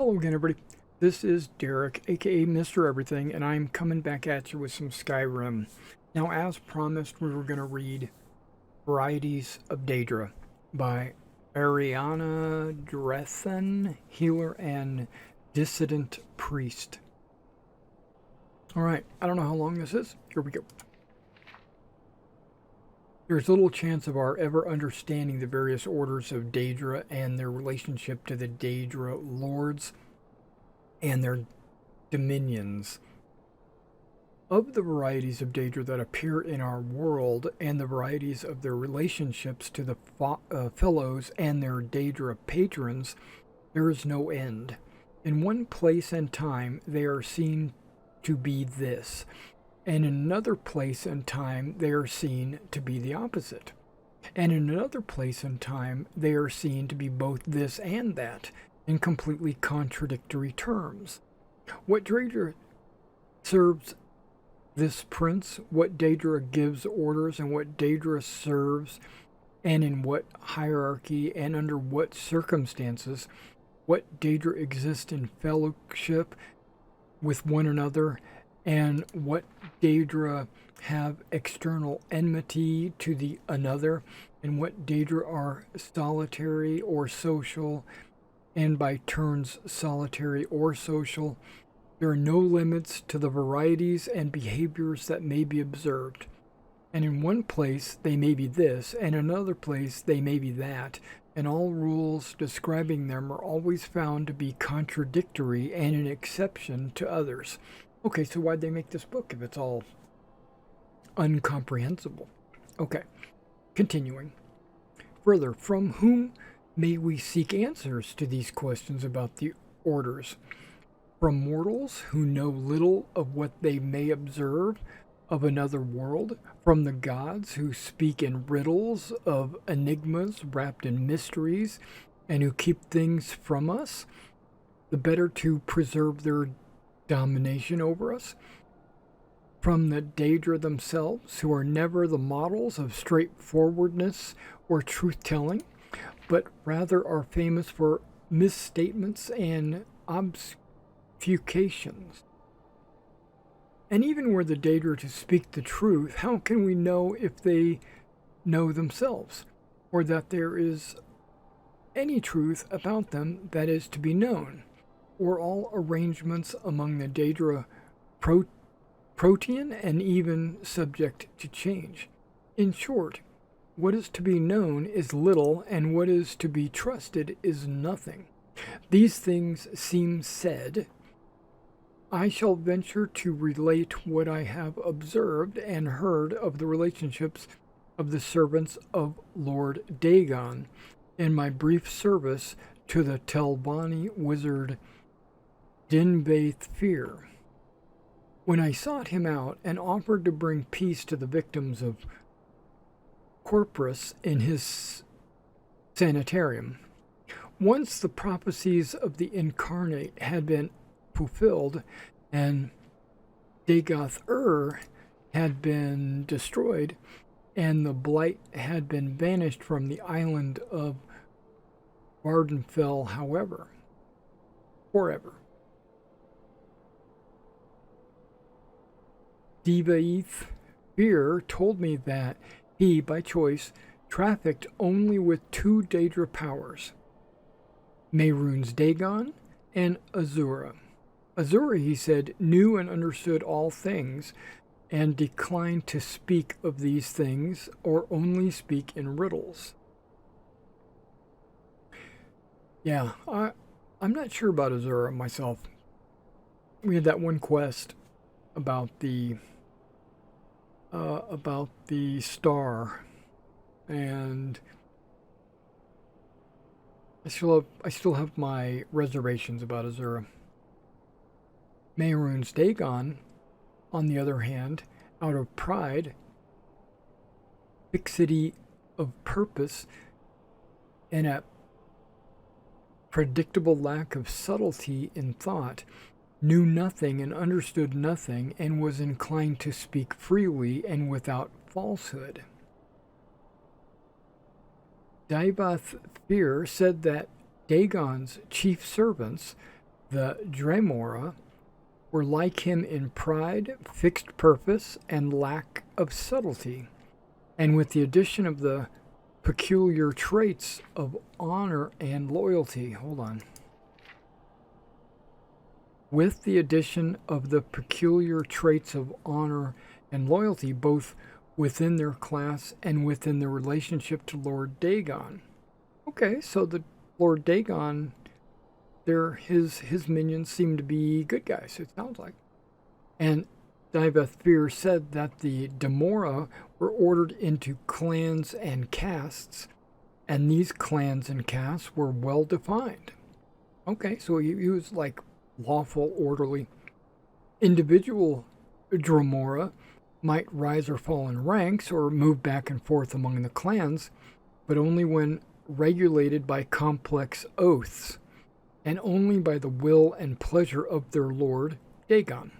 Hello again, everybody. This is Derek, aka Mr. Everything, and I'm coming back at you with some Skyrim. Now, as promised, we were going to read Varieties of Daedra by Ariana Drethen, Healer and Dissident Priest. Alright, I don't know how long this is. Here we go. There's little chance of our ever understanding the various orders of Daedra and their relationship to the Daedra lords and their dominions. Of the varieties of Daedra that appear in our world and the varieties of their relationships to the fellows and their Daedra patrons, there is no end. In one place and time, they are seen to be this, and in another place and time, they are seen to be the opposite. And in another place and time, they are seen to be both this and that, in completely contradictory terms. What Daedra serves this prince, what Daedra gives orders, and what Daedra serves, and in what hierarchy and under what circumstances, what Daedra exist in fellowship with one another, and what Daedra have external enmity to the another, and what Daedra are solitary or social, and by turns solitary or social. There are no limits to the varieties and behaviors that may be observed. And in one place they may be this, and in another place they may be that, and all rules describing them are always found to be contradictory and an exception to others. Okay, so why'd they make this book if it's all incomprehensible? Okay, continuing. Further, from whom may we seek answers to these questions about the orders? From mortals who know little of what they may observe of another world? From the gods who speak in riddles of enigmas wrapped in mysteries and who keep things from us, the better to preserve their domination over us? From the Daedra themselves, who are never the models of straightforwardness or truth-telling, but rather are famous for misstatements and obfuscations. And even were the Daedra to speak the truth, how can we know if they know themselves, or that there is any truth about them that is to be known, or all arrangements among the Daedra protean and even subject to change? In short, what is to be known is little, and what is to be trusted is nothing. These things seem said. I shall venture to relate what I have observed and heard of the relationships of the servants of Lord Dagon in my brief service to the Telbani wizard Dinvaith Fear. When I sought him out and offered to bring peace to the victims of Corpus in his sanitarium. Once the prophecies of the incarnate had been fulfilled and Dagoth had been destroyed and the blight had been banished from the island of Vardenfell, however, forever. Dinvaith Fear told me that he, by choice, trafficked only with two Daedra powers, Mehrunes Dagon and Azura. Azura, he said, knew and understood all things, and declined to speak of these things, or only speak in riddles. Yeah, I'm not sure about Azura myself. We had that one quest about the star, and I still have my reservations about Azura. Mehrunes Dagon, on the other hand, out of pride, fixity of purpose, and a predictable lack of subtlety in thought, knew nothing and understood nothing, and was inclined to speak freely and without falsehood. Dinvaith Fear said that Dagon's chief servants The Dremora were like him in pride, fixed purpose, and lack of subtlety, and with the addition of the peculiar traits of honor and loyalty. Hold on. With the addition of the peculiar traits of honor and loyalty, both within their class and within their relationship to Lord Dagon. Okay, so the Lord Dagon, his minions seem to be good guys, it sounds like. And Divathir said that the Demora were ordered into clans and castes, and these clans and castes were well defined. Okay, so he was like lawful, orderly. Individual Dremora might rise or fall in ranks or move back and forth among the clans, but only when regulated by complex oaths, and only by the will and pleasure of their lord, Dagon.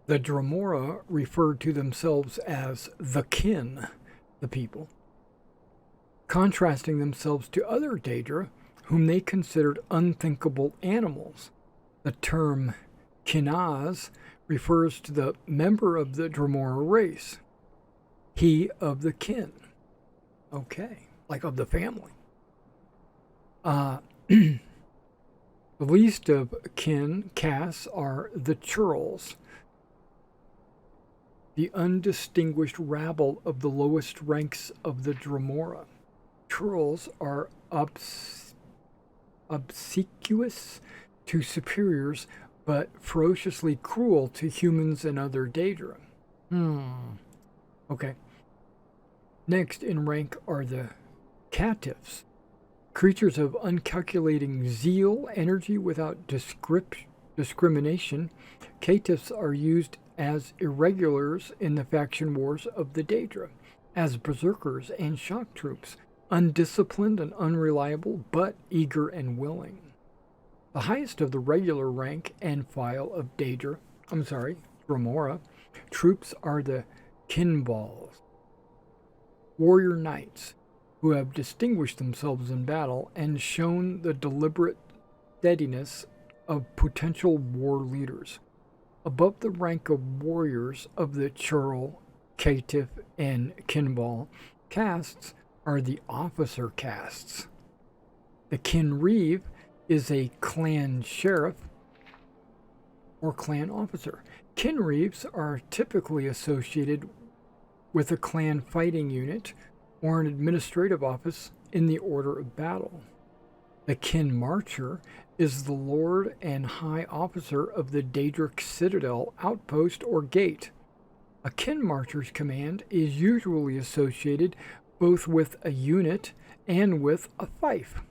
The Dremora referred to themselves as the kin, the people, contrasting themselves to other Daedra, whom they considered unthinkable animals. The term Kinaz refers to the member of the Dremora race, he of the kin. Okay, like of the family. The least of kin castes are the churls, the undistinguished rabble of the lowest ranks of the Dremora. Churls are obsequious to superiors, but ferociously cruel to humans and other Daedra. Okay. Next in rank are the caitiffs, creatures of uncalculating zeal, energy without discrimination. Caitiffs are used as irregulars in the faction wars of the Daedra, as berserkers and shock troops, undisciplined and unreliable, but eager and willing. The highest of the regular rank and file of Dremora troops are the Kinballs, warrior knights who have distinguished themselves in battle and shown the deliberate steadiness of potential war leaders. Above the rank of warriors of the Churl, Caitiff, and Kinball castes are the officer castes. The Kinreeve is a clan sheriff or clan officer. Kinreeves are typically associated with a clan fighting unit or an administrative office in the order of battle. The Kin Marcher is the lord and high officer of the Daedric Citadel outpost or gate. A Kin Marcher's command is usually associated both with a unit and with a fief,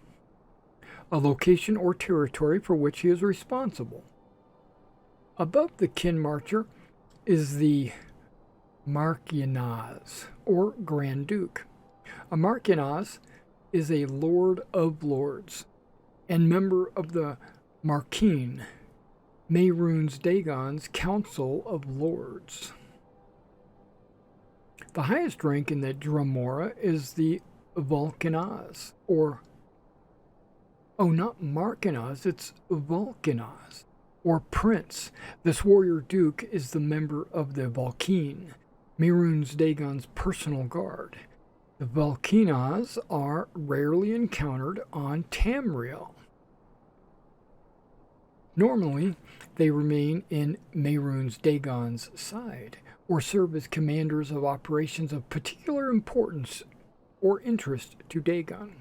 a location or territory for which he is responsible. Above the Kin Marcher is the Marquianaz, or Grand Duke. A Marquianaz is a Lord of Lords and member of the Marquine, Mehrunes Dagon's Council of Lords. The highest rank in the Dremora is the Vulcanaz, not Marcanaz, it's Vulcanaz, or Prince. This warrior duke is the member of the Valkine, Mehrunes Dagon's personal guard. The Valkinaz are rarely encountered on Tamriel. Normally, they remain in Mehrunes Dagon's side, or serve as commanders of operations of particular importance or interest to Dagon.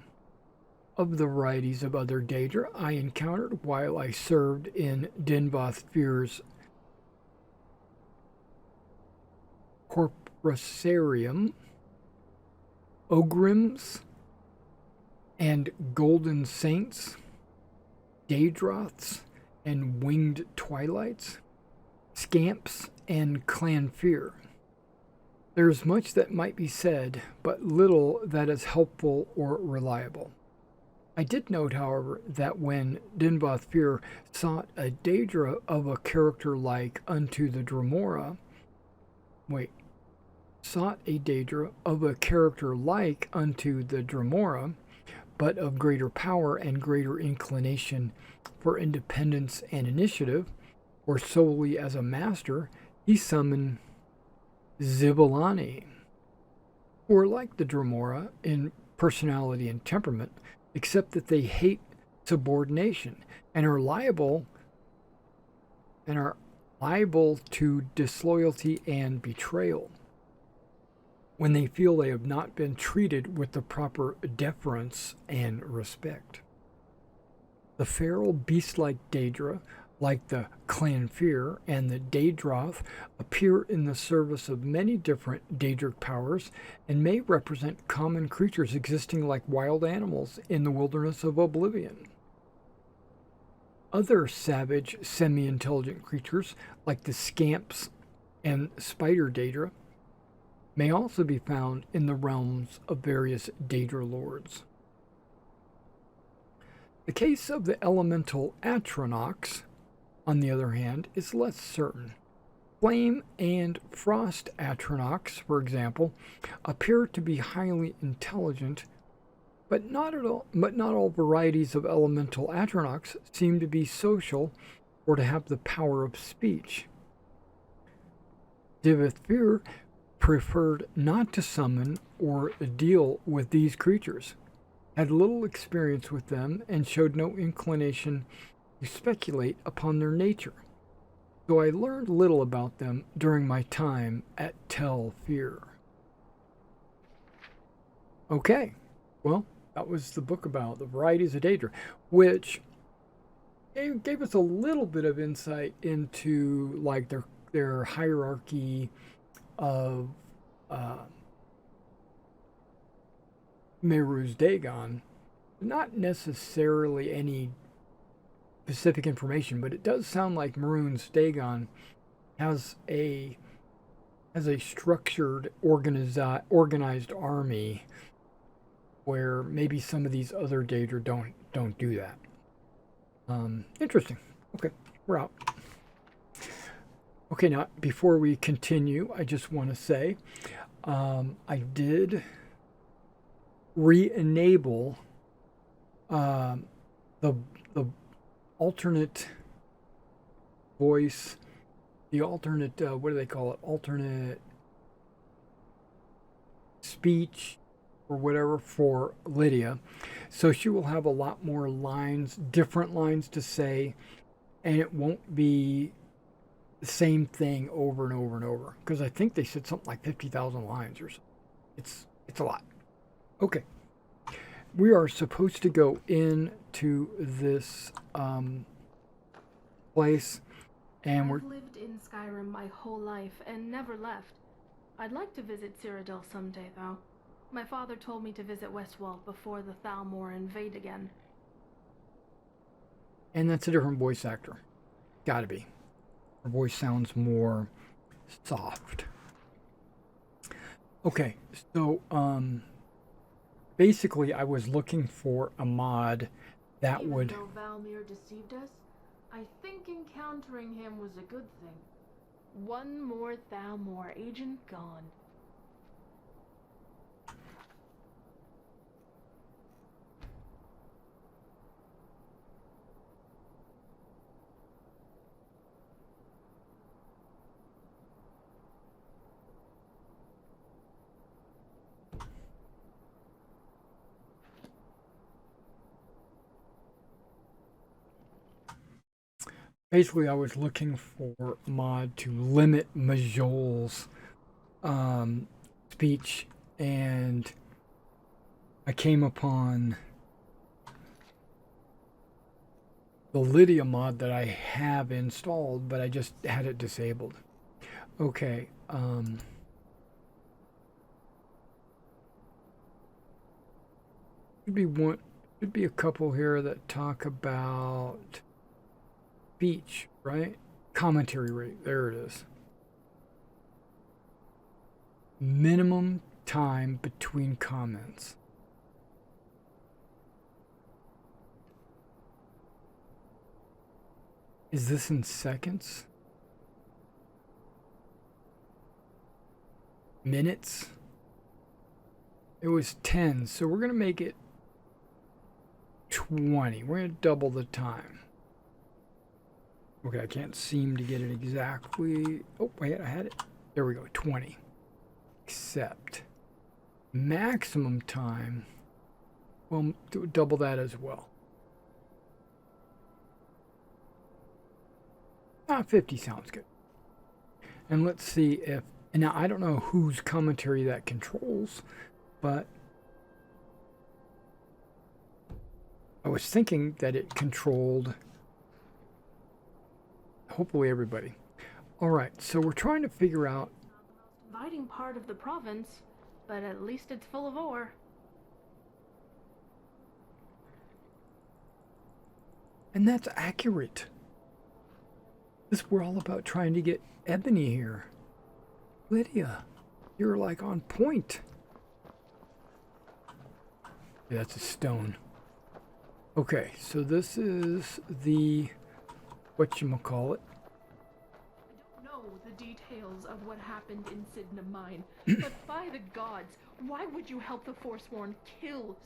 Of the varieties of other Daedra I encountered while I served in Dinvathfir's Corpusarium, Ogrims and Golden Saints, Daedroths and Winged Twilights, Scamps and Clanfear. There is much that might be said, but little that is helpful or reliable. I did note, however, that when Dinvathfir sought a Daedra of a character like unto the Dremora, but of greater power and greater inclination for independence and initiative, or solely as a master, he summoned Zibalani, who are like the Dremora in personality and temperament, except that they hate subordination and are liable to disloyalty and betrayal when they feel they have not been treated with the proper deference and respect. The feral beast-like Daedra, like the Clanfear and the Daedroth, appear in the service of many different Daedric powers and may represent common creatures existing like wild animals in the wilderness of Oblivion. Other savage, semi-intelligent creatures, like the Scamps and Spider Daedra, may also be found in the realms of various Daedra lords. The case of the elemental Atronachs, on the other hand, is less certain. Flame and frost Atronachs, for example, appear to be highly intelligent, but not all varieties of elemental Atronachs seem to be social or to have the power of speech. Divithfir preferred not to summon or deal with these creatures, had little experience with them, and showed no inclination to speculate upon their nature, though I learned little about them during my time at Tel Fir. Okay, well, that was the book about the varieties of Daedra, which gave us a little bit of insight into like their hierarchy of Meru's Dagon. Not necessarily any specific information, but it does sound like Meru's Dagon has a structured, organized army, where maybe some of these other Daedra don't do that. Interesting. Okay, we're out. Okay, now before we continue, I just want to say I did re-enable the alternate voice, the alternate what do they call it? Alternate speech or whatever for Lydia. So she will have a lot more lines, different lines to say, and it won't be the same thing over and over and over. Because I think they said something like 50,000 lines or something. It's a lot. Okay. We are supposed to go into this place, and I've lived in Skyrim my whole life and never left. I'd like to visit Cyrodiil someday, though. My father told me to visit Westwall before the Thalmor invade again. And that's a different voice actor. Gotta be. Her voice sounds more soft. Okay, so basically I was looking for a mod that Even would... though Valmir deceived us, I think encountering him was a good thing. One more Thalmor agent gone. Basically, I was looking for a mod to limit Majol's speech, and I came upon the Lydia mod that I have installed, but I just had it disabled. Okay, should be a couple here that talk about speech, right? Commentary rate, there it is. Minimum time between comments. Is this in seconds? Minutes? It was 10, so we're going to make it 20. We're going to double the time. Okay, I can't seem to get it exactly. Oh, wait, I had it. There we go, 20. Accept. Maximum time. Well, double that as well. 50 sounds good. And let's see if, and now I don't know whose commentary that controls, but I was thinking that it controlled hopefully everybody. All right, so we're trying to figure out. Inviting part of the province, but at least it's full of ore. And that's accurate. We're all about trying to get ebony here. Lydia, you're like on point. Yeah, that's a stone. Okay, so this is the whatchamacallit. I don't know the details of what happened in Sidna Mine, but by the gods, why would you help the Forsworn kill?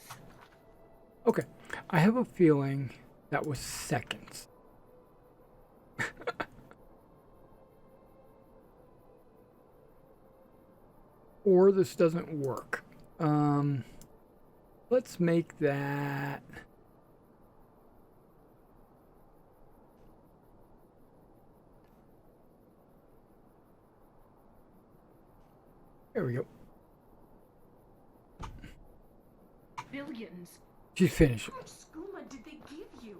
Okay, I have a feeling that was seconds. Or this doesn't work. Let's make that. There we go. Billions. She's finished. How much skooma did they give you?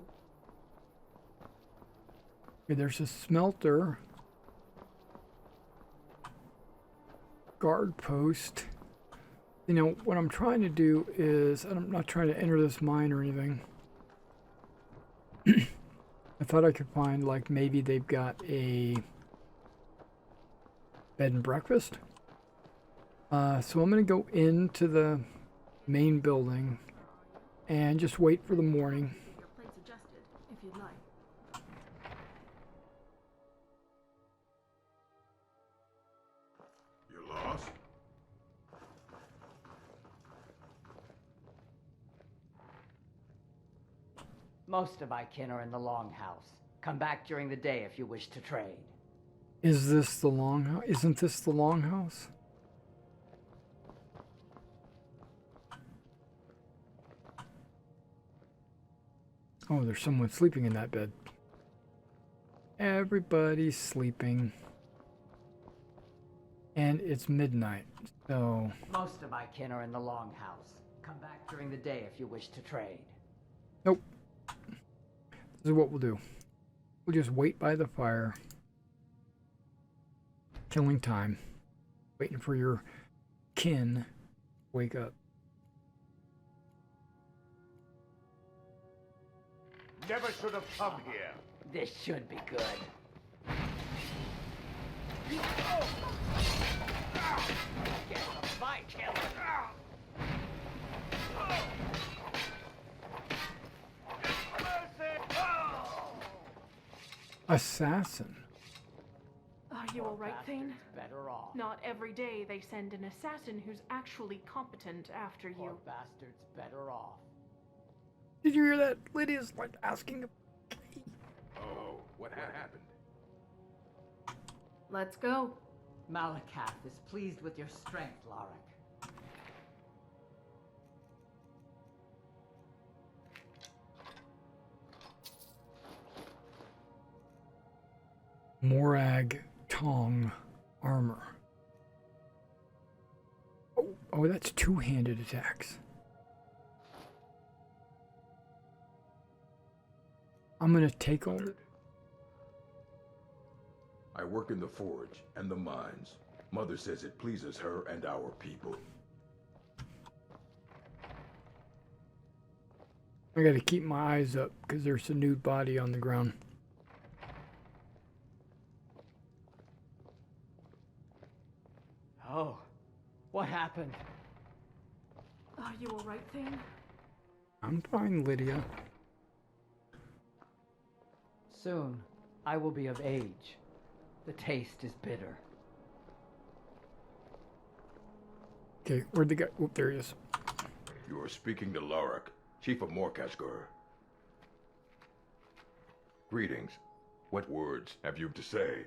Okay, there's a smelter. Guard post. You know, what I'm trying to do is, and I'm not trying to enter this mine or anything. I thought I could find, like, maybe they've got a bed and breakfast. So I'm going to go into the main building and just wait for the morning. Your plate's adjusted, if you'd like. You lost? Most of my kin are in the Longhouse. Come back during the day if you wish to trade. Is this the longhouse? Isn't this the longhouse? Oh, there's someone sleeping in that bed. Everybody's sleeping. And it's midnight, so... Most of my kin are in the Longhouse. Come back during the day if you wish to trade. Nope. This is what we'll do. We'll just wait by the fire. Killing time. Waiting for your kin to wake up. Never should have come here. This should be good. Get my killer. Assassin. Are you alright, Thane? Better off. Not every day they send an assassin who's actually competent after Poor you. bastards better off. Did you hear that? Lydia's like asking. Oh, what had happened? Let's go. Malakath is pleased with your strength, Larik. Morag Tong armor. Oh, that's two-handed attacks. I'm gonna take all. I work in the forge and the mines. Mother says it pleases her and our people. I gotta keep my eyes up because there's a nude body on the ground. Oh, what happened? Are you alright, Thane? I'm fine, Lydia. Soon, I will be of age. The taste is bitter. Okay, where'd the guy? Oh, there he is. You are speaking to Larik. Chief of Morkashgur. Greetings. What words have you to say?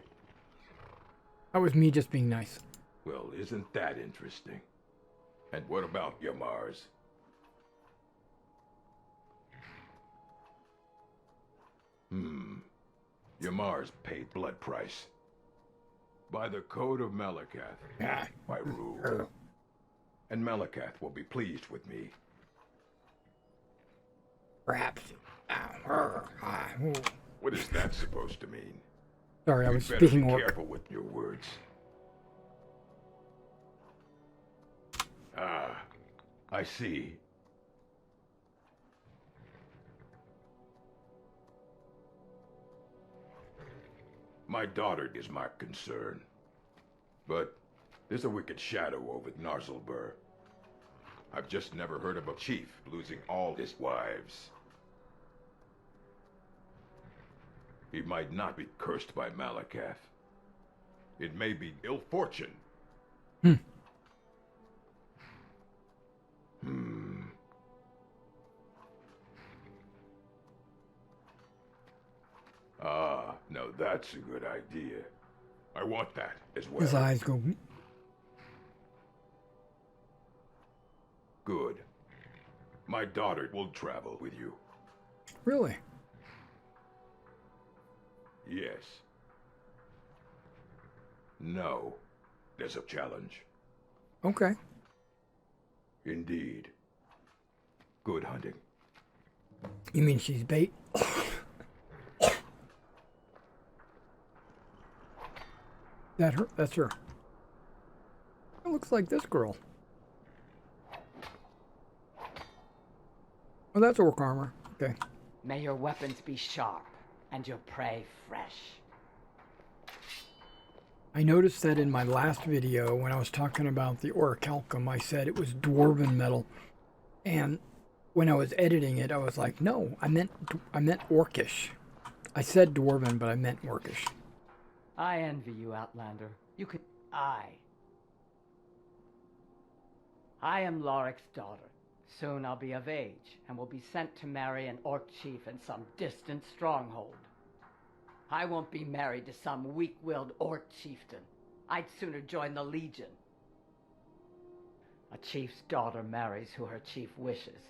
That was me just being nice. Well, isn't that interesting? And what about Yamars? Yamars paid blood price. By the Code of Malakath, by rule. And Malakath will be pleased with me. Perhaps. What is that supposed to mean? Sorry, I You'd was better speaking be orc. careful with your words. Ah, I see. My daughter is my concern. But there's a wicked shadow over Narzulbur. I've just never heard of a chief losing all his wives. He might not be cursed by Malakath. It may be ill fortune. Ah, now that's a good idea. I want that as well. His eyes go. Good. My daughter will travel with you. Really? Yes. No. There's a challenge. Okay. Indeed. Good hunting. You mean she's bait? That her? That's her. It looks like this girl. Oh, that's orc armor. Okay. May your weapons be sharp and your prey fresh. I noticed that in my last video when I was talking about the orichalcum, I said it was dwarven metal. And when I was editing it, I was like, no, I meant orcish. I said dwarven, but I meant orcish. I envy you, Outlander. You could... I am Lorik's daughter. Soon I'll be of age, and will be sent to marry an orc chief in some distant stronghold. I won't be married to some weak-willed orc chieftain. I'd sooner join the Legion. A chief's daughter marries who her chief wishes.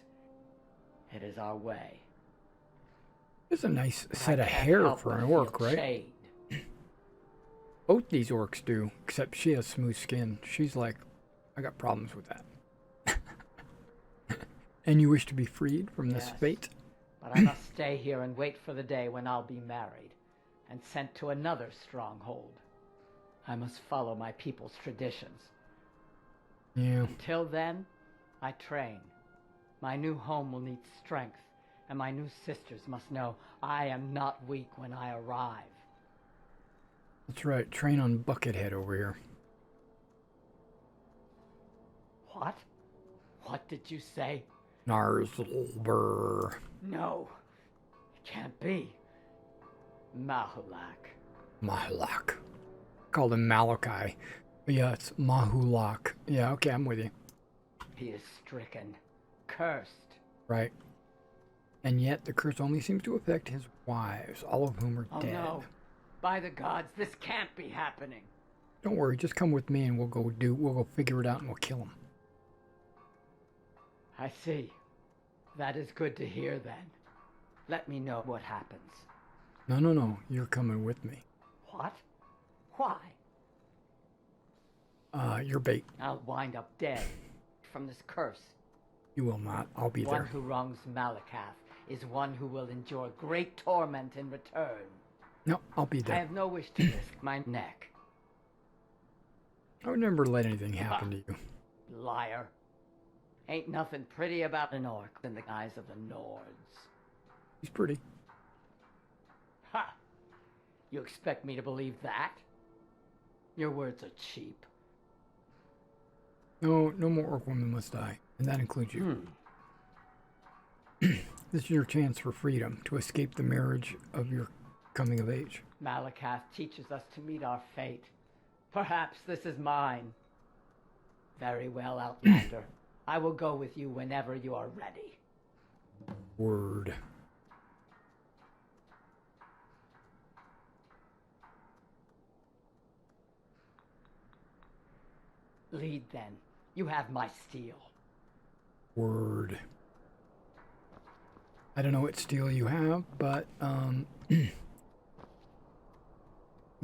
It is our way. It's a nice But set I of can't hair help for but an orc, feel right? shade. Both these orcs do, except she has smooth skin. She's like, I got problems with that. And you wish to be freed from this Yes. fate? But I must stay here and wait for the day when I'll be married and sent to another stronghold. I must follow my people's traditions. Yeah. Until then, I train. My new home will need strength, and my new sisters must know I am not weak when I arrive. That's right. Train on Buckethead over here. What? What did you say? Narzulbur. No, it can't be. Mahulak. Mahulak. Called him Malachi. But yeah, it's Mahulak. Yeah, okay, I'm with you. He is stricken, cursed. Right. And yet the curse only seems to affect his wives, all of whom are Oh dead. no. By the gods, this can't be happening. Don't worry, just come with me and we'll go figure it out and we'll kill him. I see. That is good to hear then. Let me know what happens. No, you're coming with me. What? Why? You're bait. I'll wind up dead from this curse. You will not. I'll be One there. who wrongs Malakath is one who will endure great torment in return. No, I'll be I there. have no wish to risk my neck. I would never let anything happen to you. Liar. Ain't nothing pretty about an orc in the eyes of the Nords. He's pretty. Ha! You expect me to believe that? Your words are cheap. No more orc women must die. And that includes you. This is your chance for freedom, to escape the marriage of your coming of age. Malakath teaches us to meet our fate. Perhaps this is mine. Very well, Outlander. I will go with you whenever you are ready. Word. Lead then. You have my steel. Word. I don't know what steel you have, but we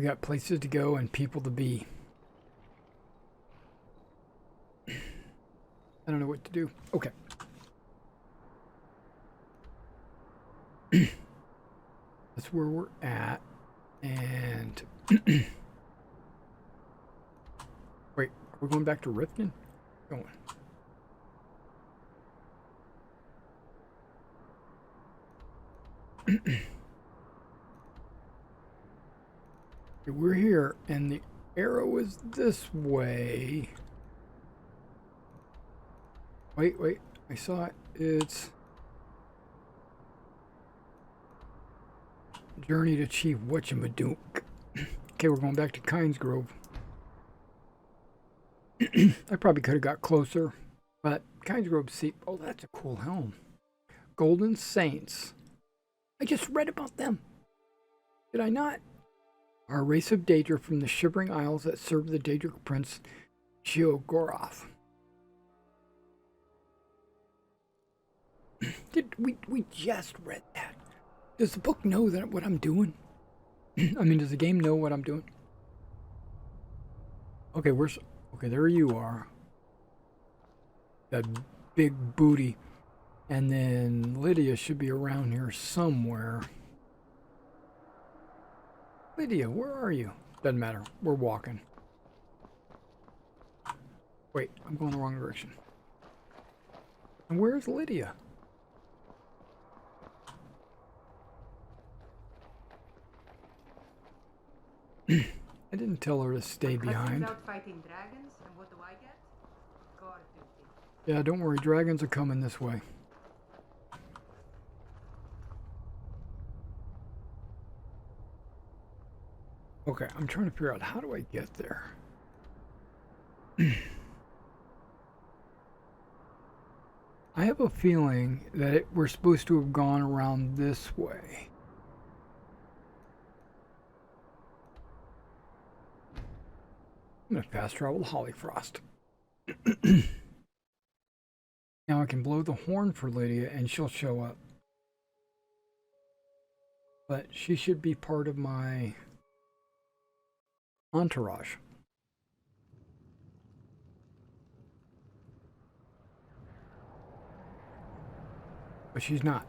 got places to go and people to be. I don't know what to do. Okay. That's where we're at. And wait, we're going back to Riften? Going. We're here, and the arrow is this way. Wait, I saw it. It's Journey to Chief Whatchamadook. Okay, we're going back to Kynes Grove. I probably could have got closer, but Kynes Grove, see, oh, that's a cool helm. Golden Saints. I just read about them. Did I not? Are a race of Daedra from the Shivering Isles that served the Daedric prince Sheogorath. We just read that. Does the book know that what I'm doing? I mean, does the game know what I'm doing? Okay, okay, there you are. That big booty. And then Lydia should be around here somewhere. Lydia, where are you? Doesn't matter. We're walking. Wait, I'm going the wrong direction. And where's Lydia? I didn't tell her to stay behind. Out fighting dragons, and what do I get? Guard duty. Yeah, don't worry. Dragons are coming this way. Okay, I'm trying to figure out how do I get there. I have a feeling that we're supposed to have gone around this way. I'm going to fast travel to Hollyfrost. Now I can blow the horn for Lydia and she'll show up. But she should be part of my entourage. But she's not.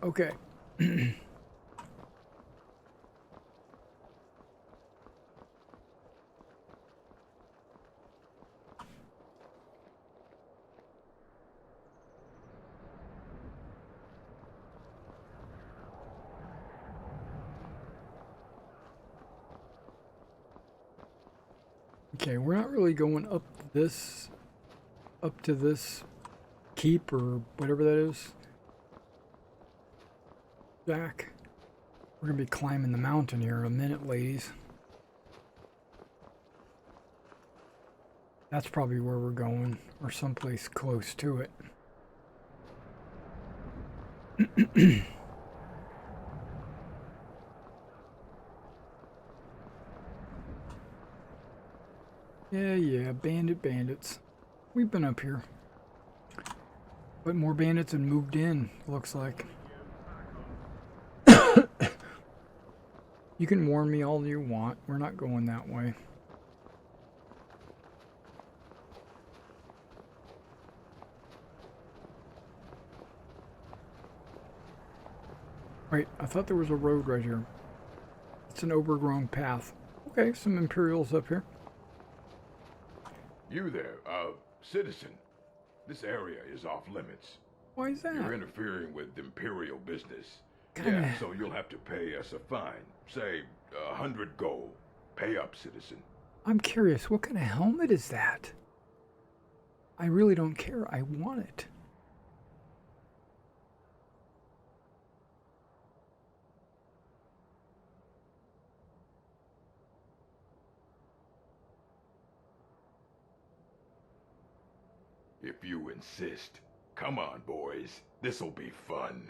Okay. Okay, we're not really going up to this keep or whatever that is. Jack. We're gonna be climbing the mountain here in a minute, ladies. That's probably where we're going, or someplace close to it. Yeah, bandits. We've been up here. But more bandits have moved in, looks like. You can warn me all you want. We're not going that way. Wait, I thought there was a road right here. It's an overgrown path. Okay, some Imperials up here. You there, citizen. This area is off limits. Why is that? You're interfering with Imperial business. Kinda. Yeah, so you'll have to pay us a fine. Say, 100 gold. Pay up, citizen. I'm curious, what kind of helmet is that? I really don't care. I want it. If you insist. Come on, boys. This'll be fun.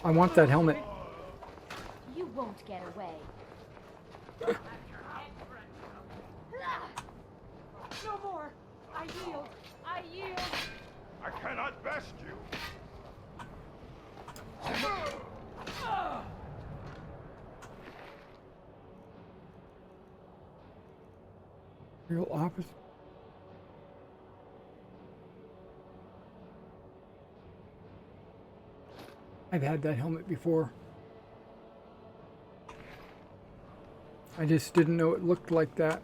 I want that helmet. You won't get away. No more! I yield! I yield! I cannot best you. Real opposite. I've had that helmet before. I just didn't know it looked like that.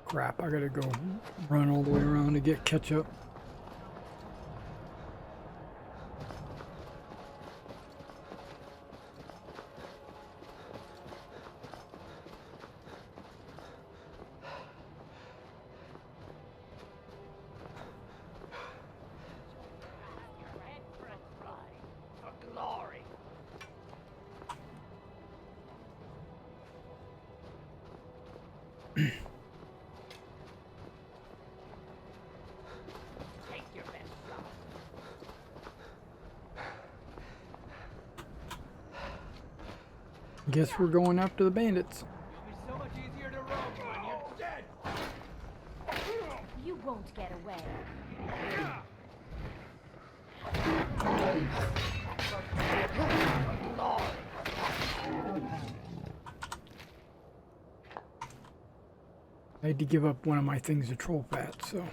Crap, I gotta go run all the way around to get ketchup. For glory. Take your best shot. Guess we're going after the bandits. It'll be so much easier to roam when you're dead. You won't get away. I had to give up one of my things to troll fat, so.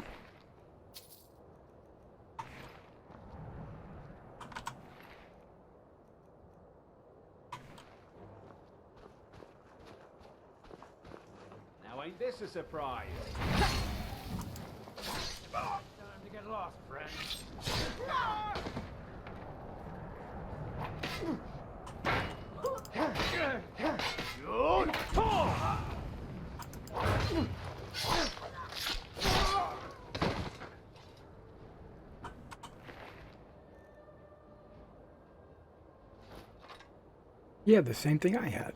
Now ain't this a surprise? Time to get lost, friend. Yeah, the same thing I had.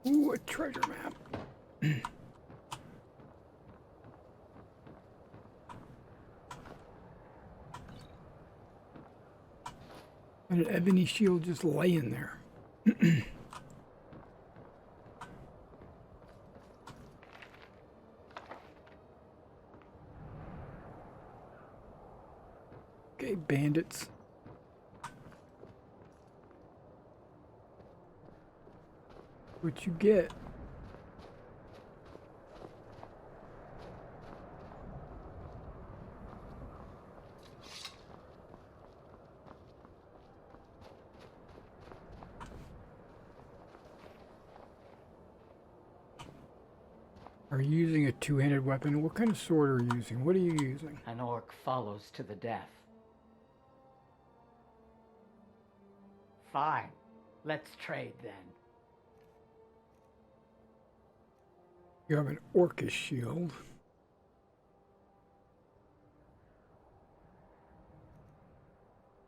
Ooh, a treasure map. And an ebony shield just laying there. Okay, bandits. What you get? Are you using a two-handed weapon? What kind of sword are you using? What are you using? An orc follows to the death. Fine. Let's trade then. You have an orcish shield.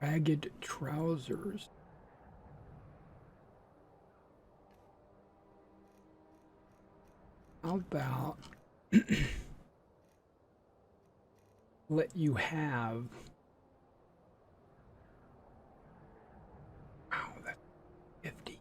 Ragged trousers. How about let you have... Wow, that's 50.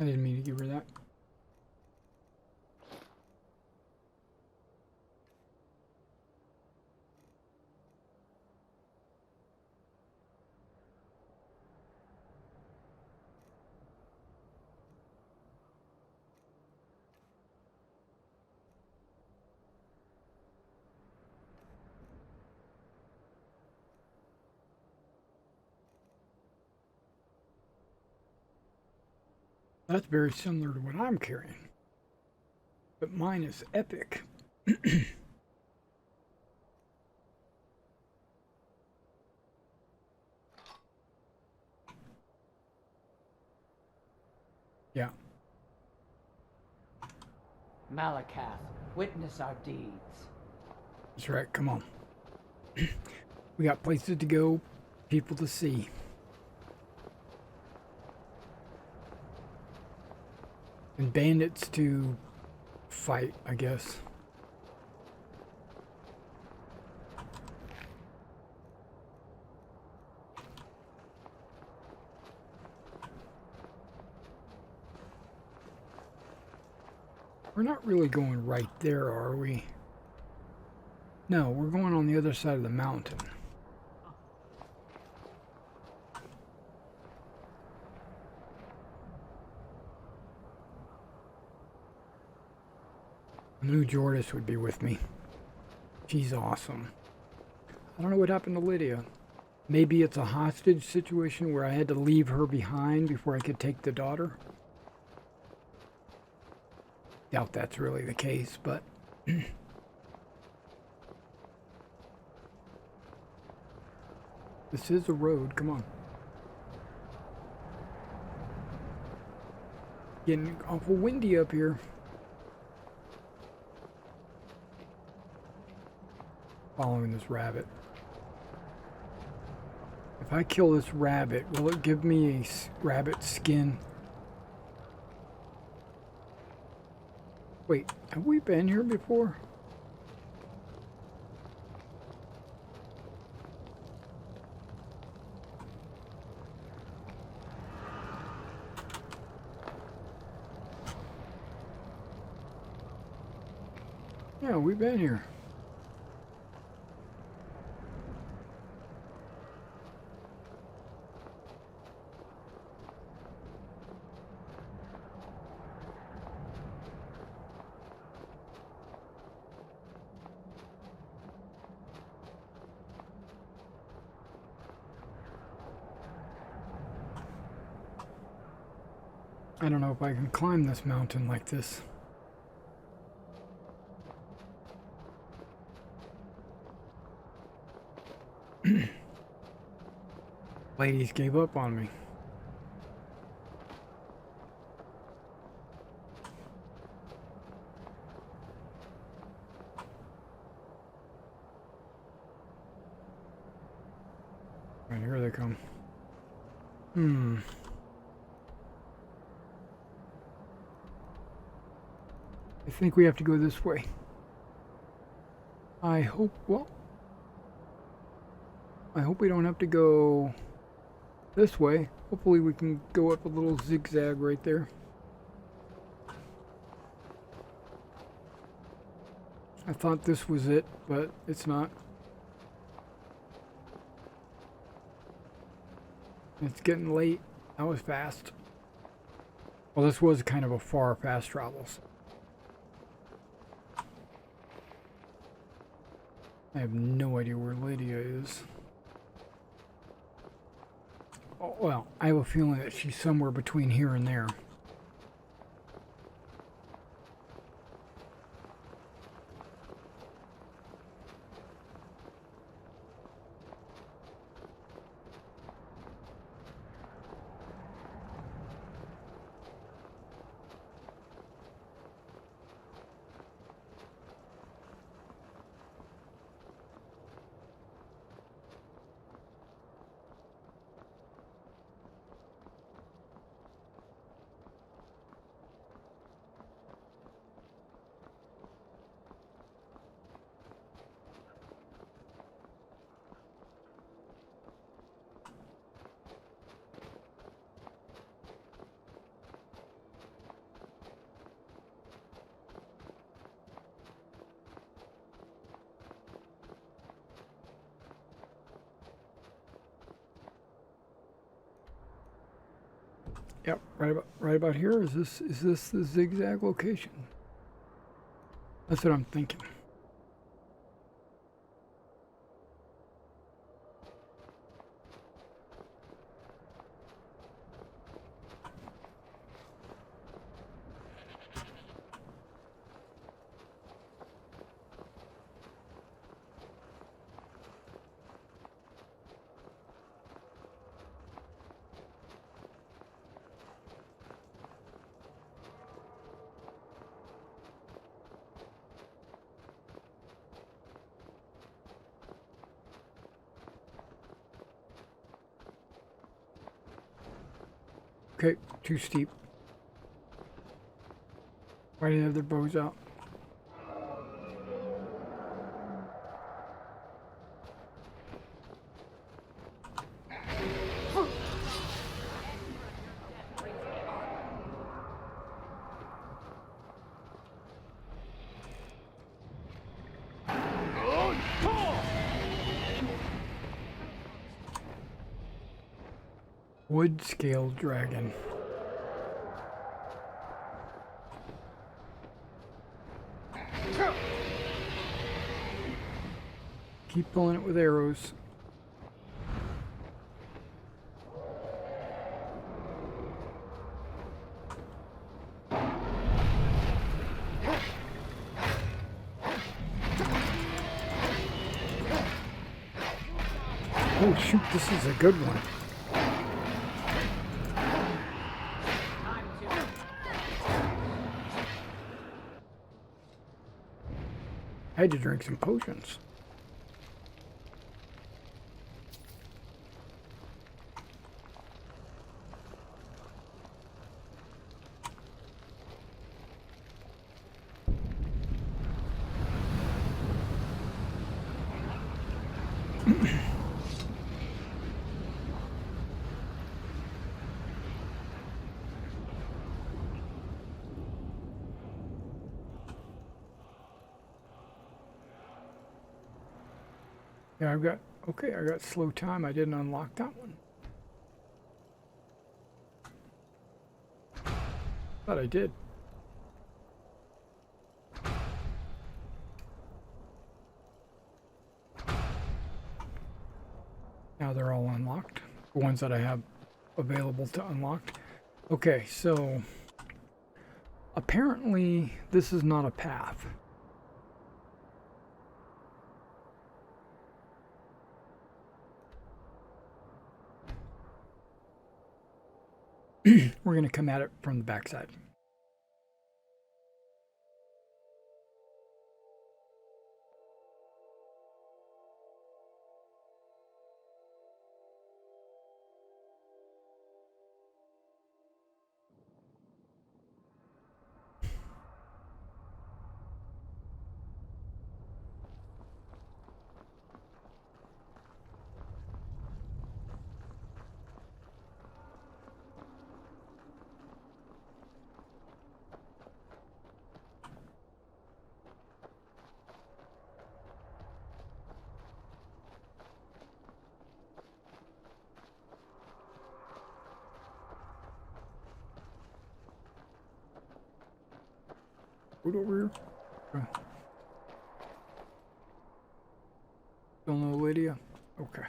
I didn't mean to give her that. That's very similar to what I'm carrying. But mine is epic. Yeah. Malakath, witness our deeds. That's right. Come on. We got places to go, people to see. And bandits to fight, I guess. We're not really going right there, are we? No, we're going on the other side of the mountain. I knew Jordis would be with me. She's awesome. I don't know what happened to Lydia. Maybe it's a hostage situation where I had to leave her behind before I could take the daughter. Doubt that's really the case, but... This is a road, come on. Getting awful windy up here. Following this rabbit. If I kill this rabbit, will it give me a rabbit skin? Wait, have we been here before? Yeah, we've been here. I don't know if I can climb this mountain like this. Ladies gave up on me. Right, here they come. I think we have to go this way. I hope we don't have to go this way. Hopefully we can go up a little zigzag right there. I thought this was it, but it's not. It's getting late. That was fast. Well, this was kind of a far fast travel. I have no idea where Lydia is. Oh, well, I have a feeling that she's somewhere between here and there. Yep, right about here. Is this the zigzag location? That's what I'm thinking. Okay, too steep. Why do they have their bows out? Wood scale dragon. Keep pulling it with arrows. Oh shoot, this is a good one. I had to drink some potions. Yeah, I got slow time. I didn't unlock that one. Thought I did. Now they're all unlocked. The ones that I have available to unlock. Okay, so apparently this is not a path. We're going to come at it from the backside. Food over here. Okay. Still no Lydia? Okay.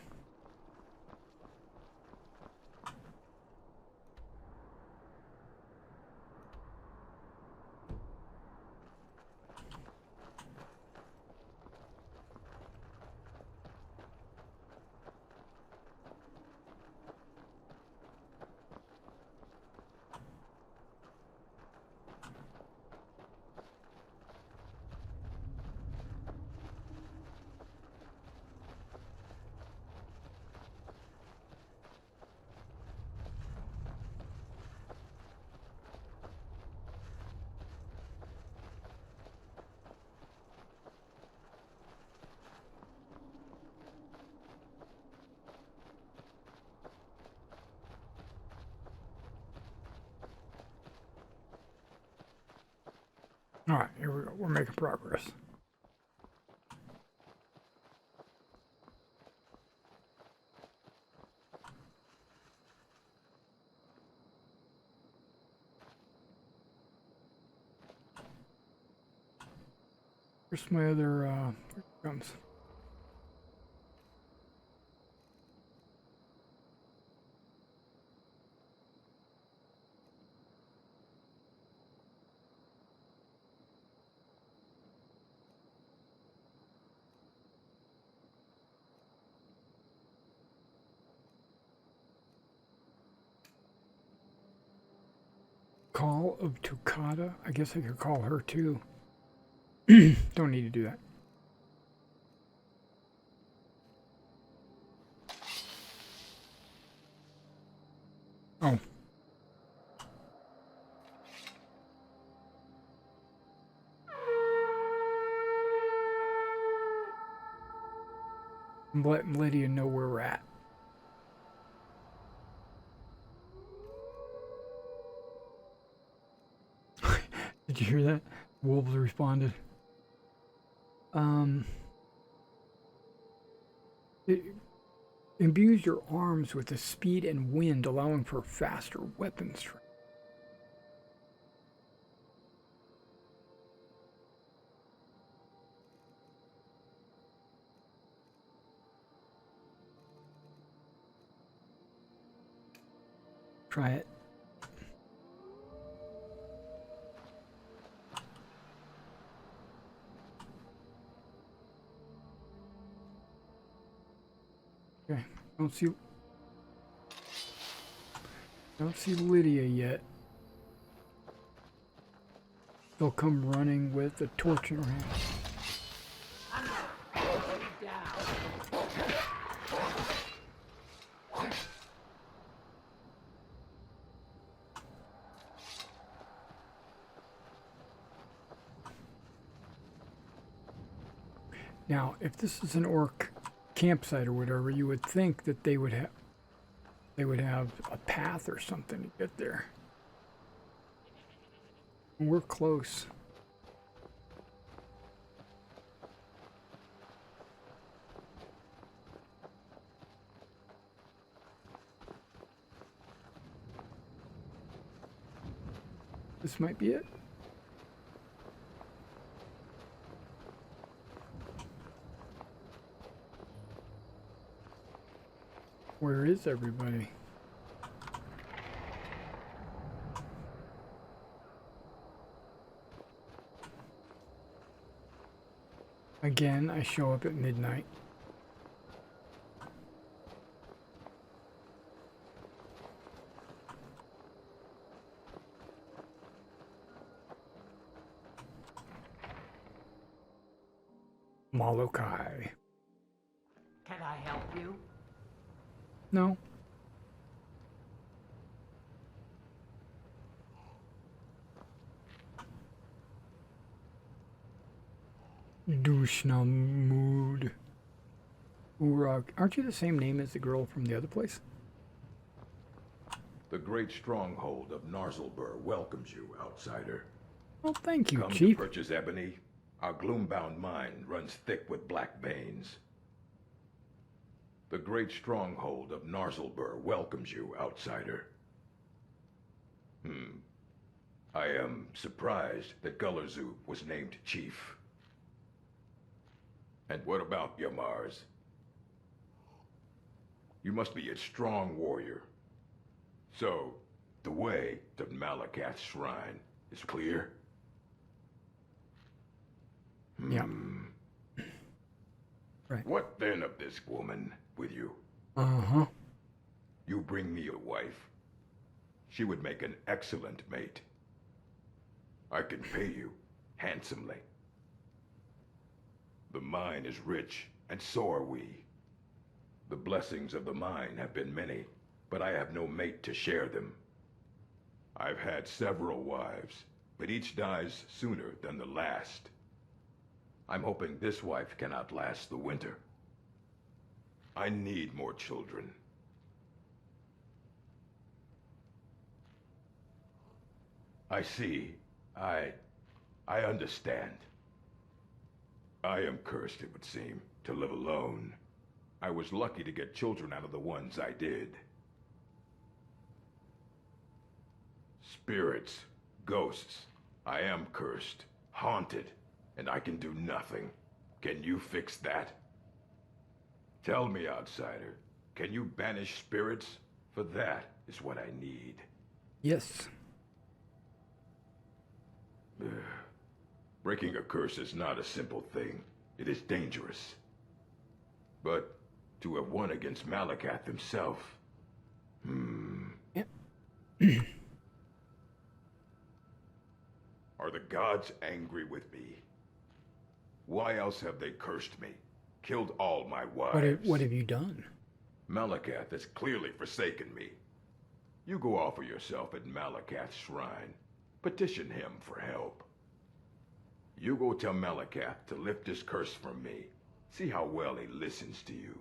All right, here we go. We're making progress. Where's my other, here it comes. Call of Tukata. I guess I could call her too. Don't need to do that. Oh. I'm letting Lydia know where we're at. Did you hear that? Wolves responded. It imbues your arms with the speed and wind, allowing for faster weapon strength. Try it. Okay, don't see Lydia yet. They'll come running with a torch in her hand. Now, if this is an orc campsite or whatever, you would think that they would have a path or something to get there. We're close. This might be it. Where is everybody? Again, I show up at midnight. Molokai. Can I help you? No. Dushna mood. Urag. Aren't you the same name as the girl from the other place? The great stronghold of Narzelbur welcomes you, outsider. Well, thank you, Come Chief. to purchase ebony. Our gloom-bound mine runs thick with black veins. The great stronghold of Narzelbur welcomes you, outsider. I am surprised that Gullerzoo was named chief. And what about Yamars? You must be a strong warrior. So, the way to Malakath's shrine is clear? Yeah. Right. What then of this woman with you? Uh-huh. You bring me a wife. She would make an excellent mate. I can pay you handsomely. The mine is rich, and so are we. The blessings of the mine have been many, but I have no mate to share them. I've had several wives, but each dies sooner than the last. I'm hoping this wife can outlast the winter. I need more children. I see. I understand. I am cursed, it would seem, to live alone. I was lucky to get children out of the ones I did. Spirits, ghosts. I am cursed, haunted, and I can do nothing. Can you fix that? Tell me, outsider, can you banish spirits? For that is what I need. Yes. Breaking a curse is not a simple thing. It is dangerous. But to have won against Malakath himself... Yep. Are the gods angry with me? Why else have they cursed me? Killed all my wives? What have you done? Malakath has clearly forsaken me. You go offer yourself at Malakath's shrine. Petition him for help. You go tell Malakath to lift his curse from me. See how well he listens to you.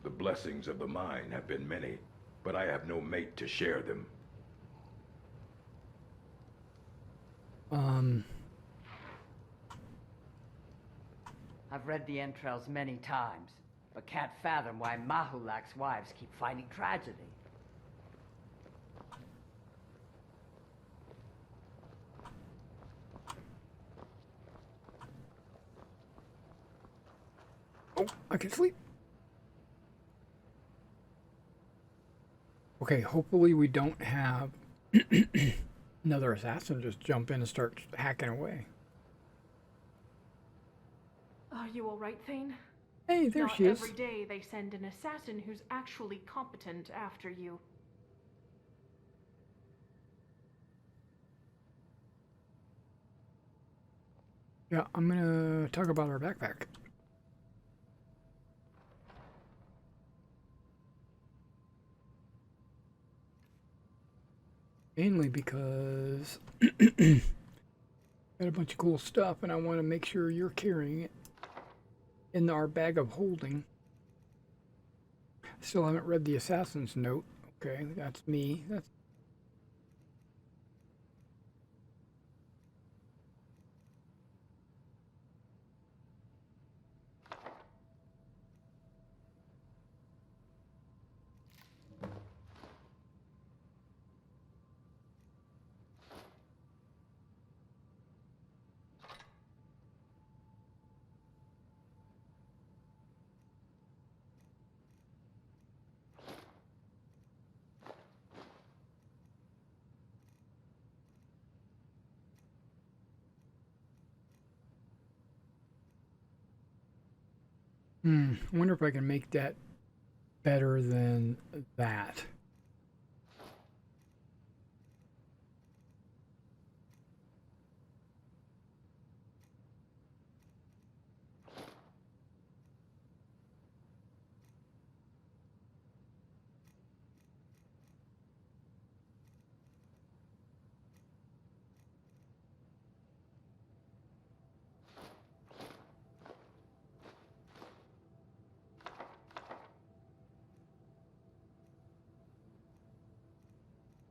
The blessings of the mine have been many, but I have no mate to share them. I've read the entrails many times, but can't fathom why Mahulak's wives keep finding tragedy. Oh, I can sleep. Okay, hopefully we don't have another assassin just jump in and start hacking away. Are you all right, Thane? Hey, there Not she is. every day they send an assassin who's actually competent after you. Yeah, I'm gonna talk about our backpack. Mainly because got a bunch of cool stuff and I want to make sure you're carrying it in our bag of holding. Still haven't read the assassin's note. Okay, that's me. That's I wonder if I can make that better than that.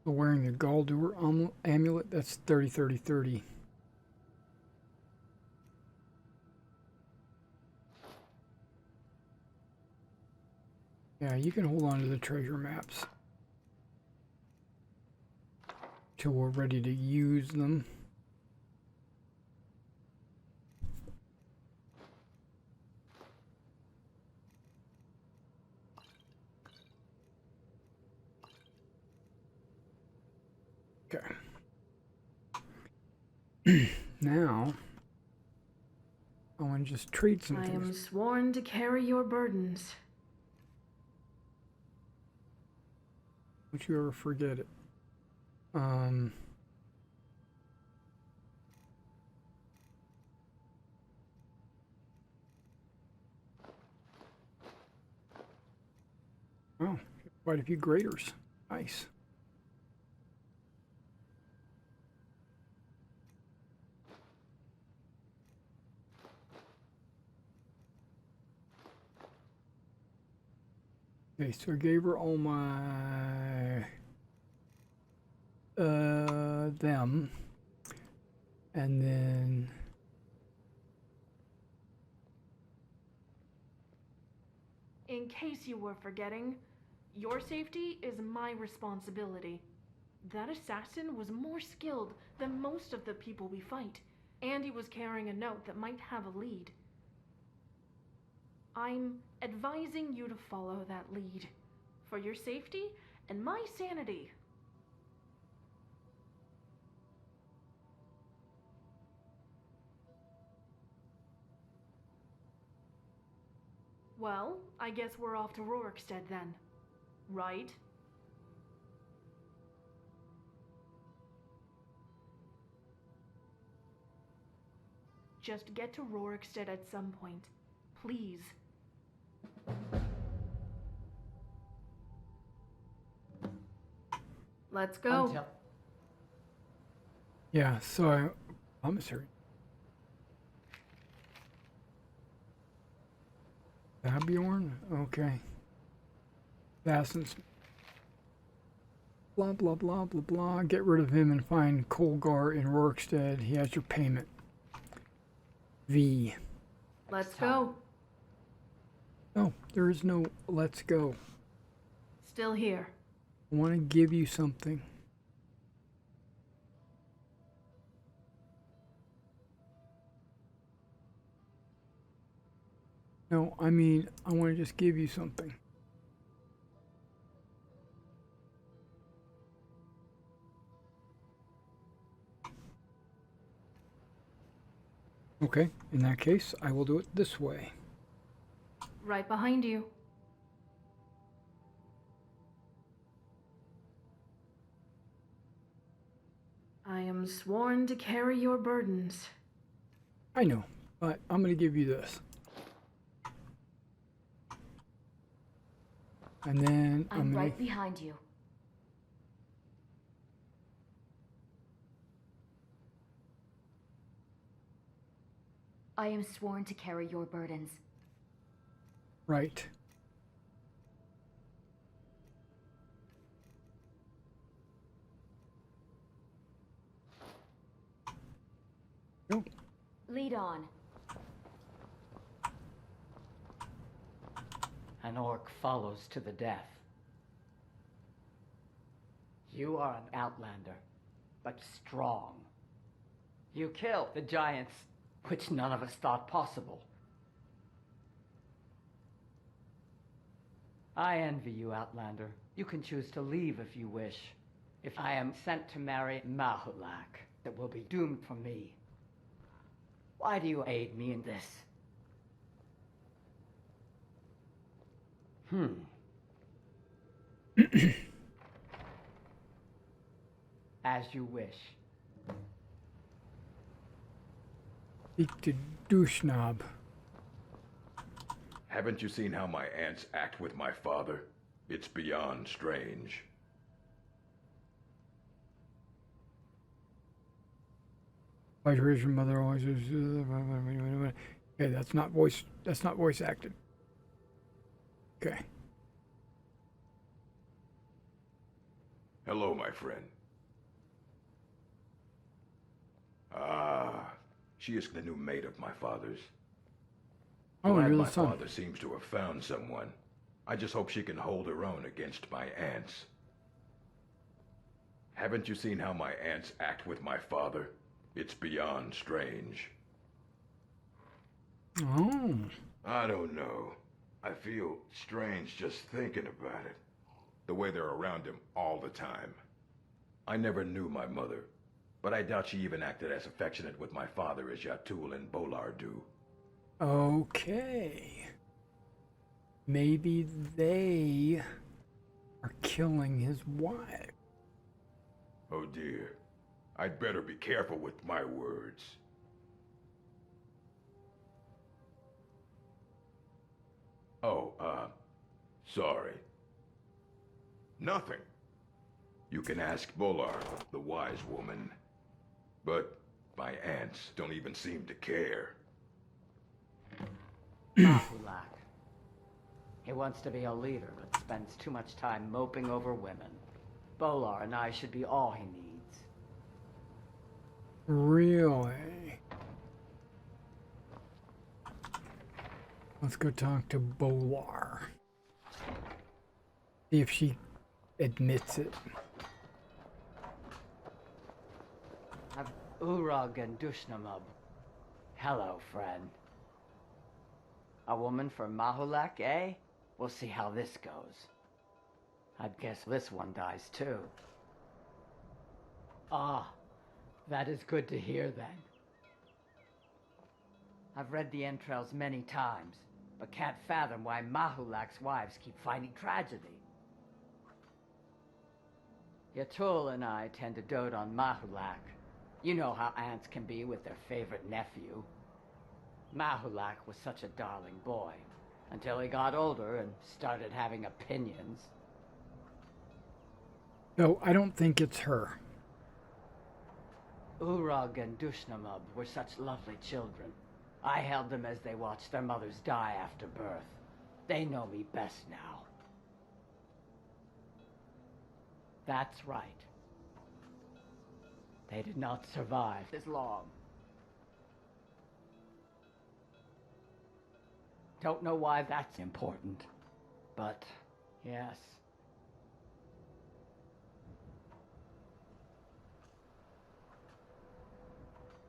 So wearing the Galdur amulet, that's 30, 30, 30. Yeah, you can hold on to the treasure maps till we're ready to use them. Okay. Now, I want to just trade some I am things. sworn to carry your burdens. Don't you ever forget it. Oh, quite a few graders. Nice. Okay, so I gave her all my them, and then In case you were forgetting, your safety is my responsibility. That assassin was more skilled than most of the people we fight, and he was carrying a note that might have a lead. I'm advising you to follow that lead, for your safety and my sanity. Well, I guess we're off to Rorikstead then, right? Just get to Rorikstead at some point, please. Let's go. Until Yeah, so I'm sorry. Bjorn? Okay. Assassins. Blah, blah, blah, blah, blah. Get rid of him and find Colgar in Rorikstead. He has your payment. V. Let's go. No, there is no let's go. Still here. I want to give you something. No, I mean, I want to just give you something. Okay, in that case, I will do it this way. Right behind you. I am sworn to carry your burdens. I know, but I'm going to give you this. And then I'm right behind you. I am sworn to carry your burdens. Right. Go. Lead on. an orc follows to the death. You are an outlander, but strong. You killed the giants, which none of us thought possible. I envy you, Outlander. You can choose to leave if you wish. If I am sent to marry Mahulak, it will be doomed for me. Why do you aid me in this? As you wish. Speak to douche-knob. Haven't you seen how my aunts act with my father? It's beyond strange. My tradition, mother always is. Okay, that's not voice acted. Okay. Hello, my friend. Ah, she is the new mate of my father's. Oh, Glad you're my the son. father seems to have found someone. I just hope she can hold her own against my aunts. Haven't you seen how my aunts act with my father? It's beyond strange. Oh. I don't know. I feel strange just thinking about it. The way they're around him all the time. I never knew my mother, but I doubt she even acted as affectionate with my father as Yatul and Bolar do. Okay. Maybe they are killing his wife. Oh dear. I'd better be careful with my words. Oh, sorry. Nothing. You can ask Bolar, the wise woman. But my aunts don't even seem to care. Mahulak. He wants to be a leader, but spends too much time moping over women. Bolar and I should be all he needs. Really? Let's go talk to Bolar. See if she admits it. Urag and Dushnamub. Hello, friend. A woman from Mahulak, eh? We'll see how this goes. I'd guess this one dies too. Ah, that is good to hear then. I've read the entrails many times, but can't fathom why Mahulak's wives keep finding tragedy. Yatul and I tend to dote on Mahulak. You know how aunts can be with their favorite nephew. Mahulak was such a darling boy, until he got older and started having opinions. No, I don't think it's her. Urag and Dushnamub were such lovely children. I held them as they watched their mothers die after birth. They know me best now. That's right. They did not survive as long. Don't know why that's important, but yes.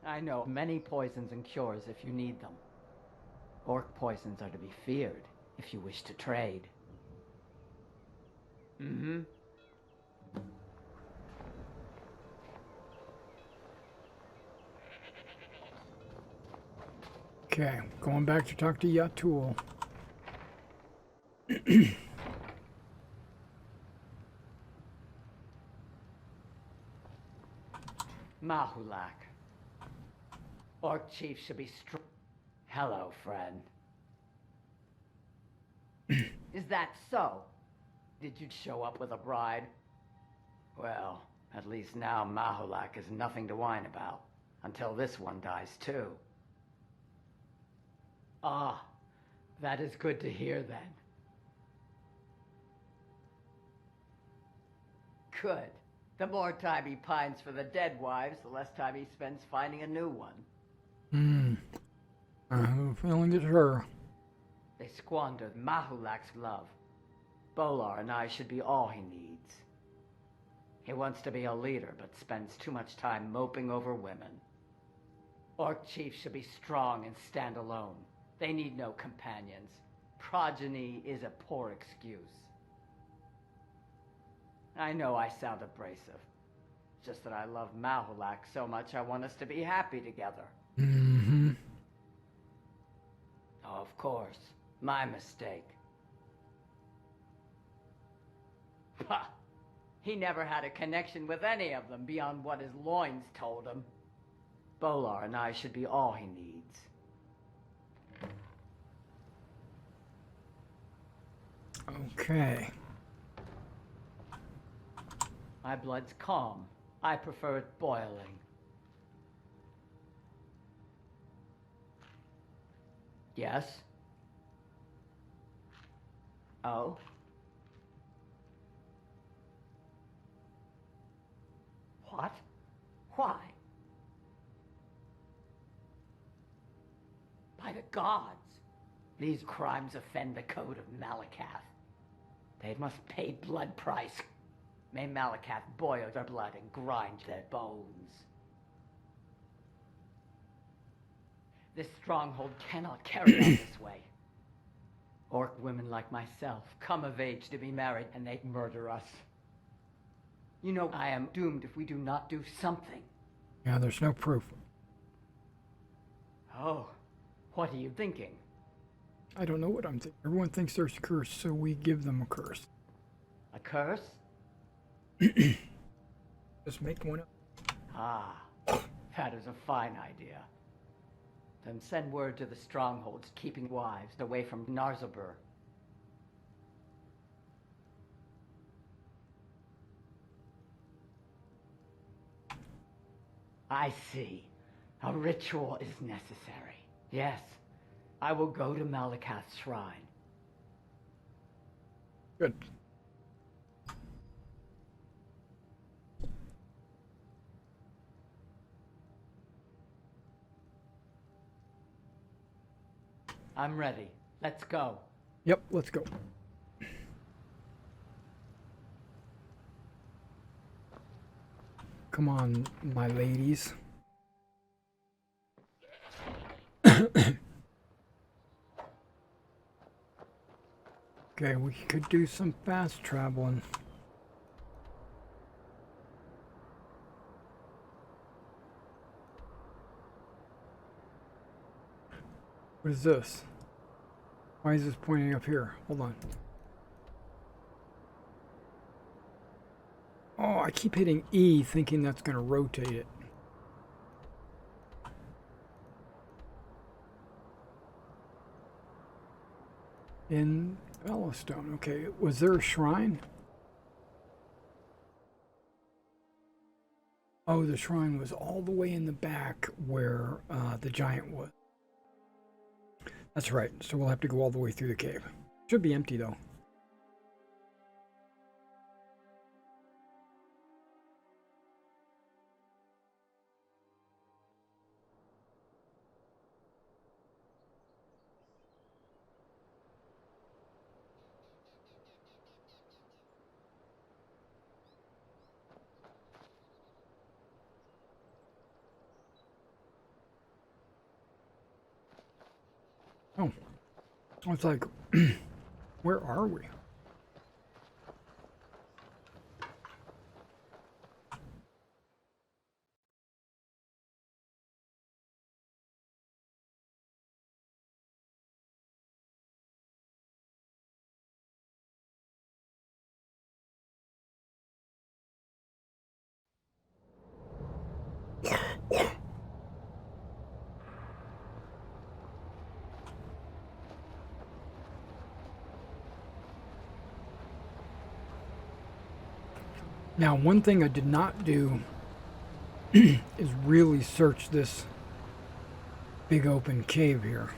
I know many poisons and cures if you need them. Orc poisons are to be feared if you wish to trade. Mm-hmm. Okay, going back to talk to Yatul. Mahulak. Orc chief should be strong. Hello, friend. Is that so? Did you show up with a bride? Well, at least now Mahulak is nothing to whine about, until this one dies too. Ah, that is good to hear then. Good. The more time he pines for the dead wives, the less time he spends finding a new one. I have a feeling it's her. They squandered Mahulak's love. Bolar and I should be all he needs. He wants to be a leader, but spends too much time moping over women. Orc chiefs should be strong and stand alone. They need no companions. Progeny is a poor excuse. I know I sound abrasive. Just that I love Mahulak so much I want us to be happy together. Mm-hmm. Oh, of course. My mistake. Ha! He never had a connection with any of them beyond what his loins told him. Bolar and I should be all he needs. Okay. My blood's calm. I prefer it boiling. Yes? Oh? What? Why? By the gods! These crimes offend the code of Malakath. They must pay blood price. May Malakath boil their blood and grind their bones. This stronghold cannot carry on this way. Orc women like myself come of age to be married and they murder us. You know I am doomed if we do not do something. Yeah, there's no proof. Oh, what are you thinking? I don't know what I'm thinking. Everyone thinks there's a curse, so we give them a curse. A curse? Just make one up. Ah, that is a fine idea. Then send word to the strongholds keeping wives away from Narzabur. I see. A ritual is necessary. Yes, I will go to Malakath's shrine. Good. I'm ready. Let's go. Yep, let's go. Come on, my ladies. Okay, we could do some fast traveling. What is this? Why is this pointing up here? Hold on. Oh, I keep hitting E thinking that's going to rotate it. In Yellowstone. Okay, was there a shrine? Oh, the shrine was all the way in the back where the giant was. That's right, so we'll have to go all the way through the cave. Should be empty though. Oh, it's like, where are we? Now, one thing I did not do is really search this big open cave here.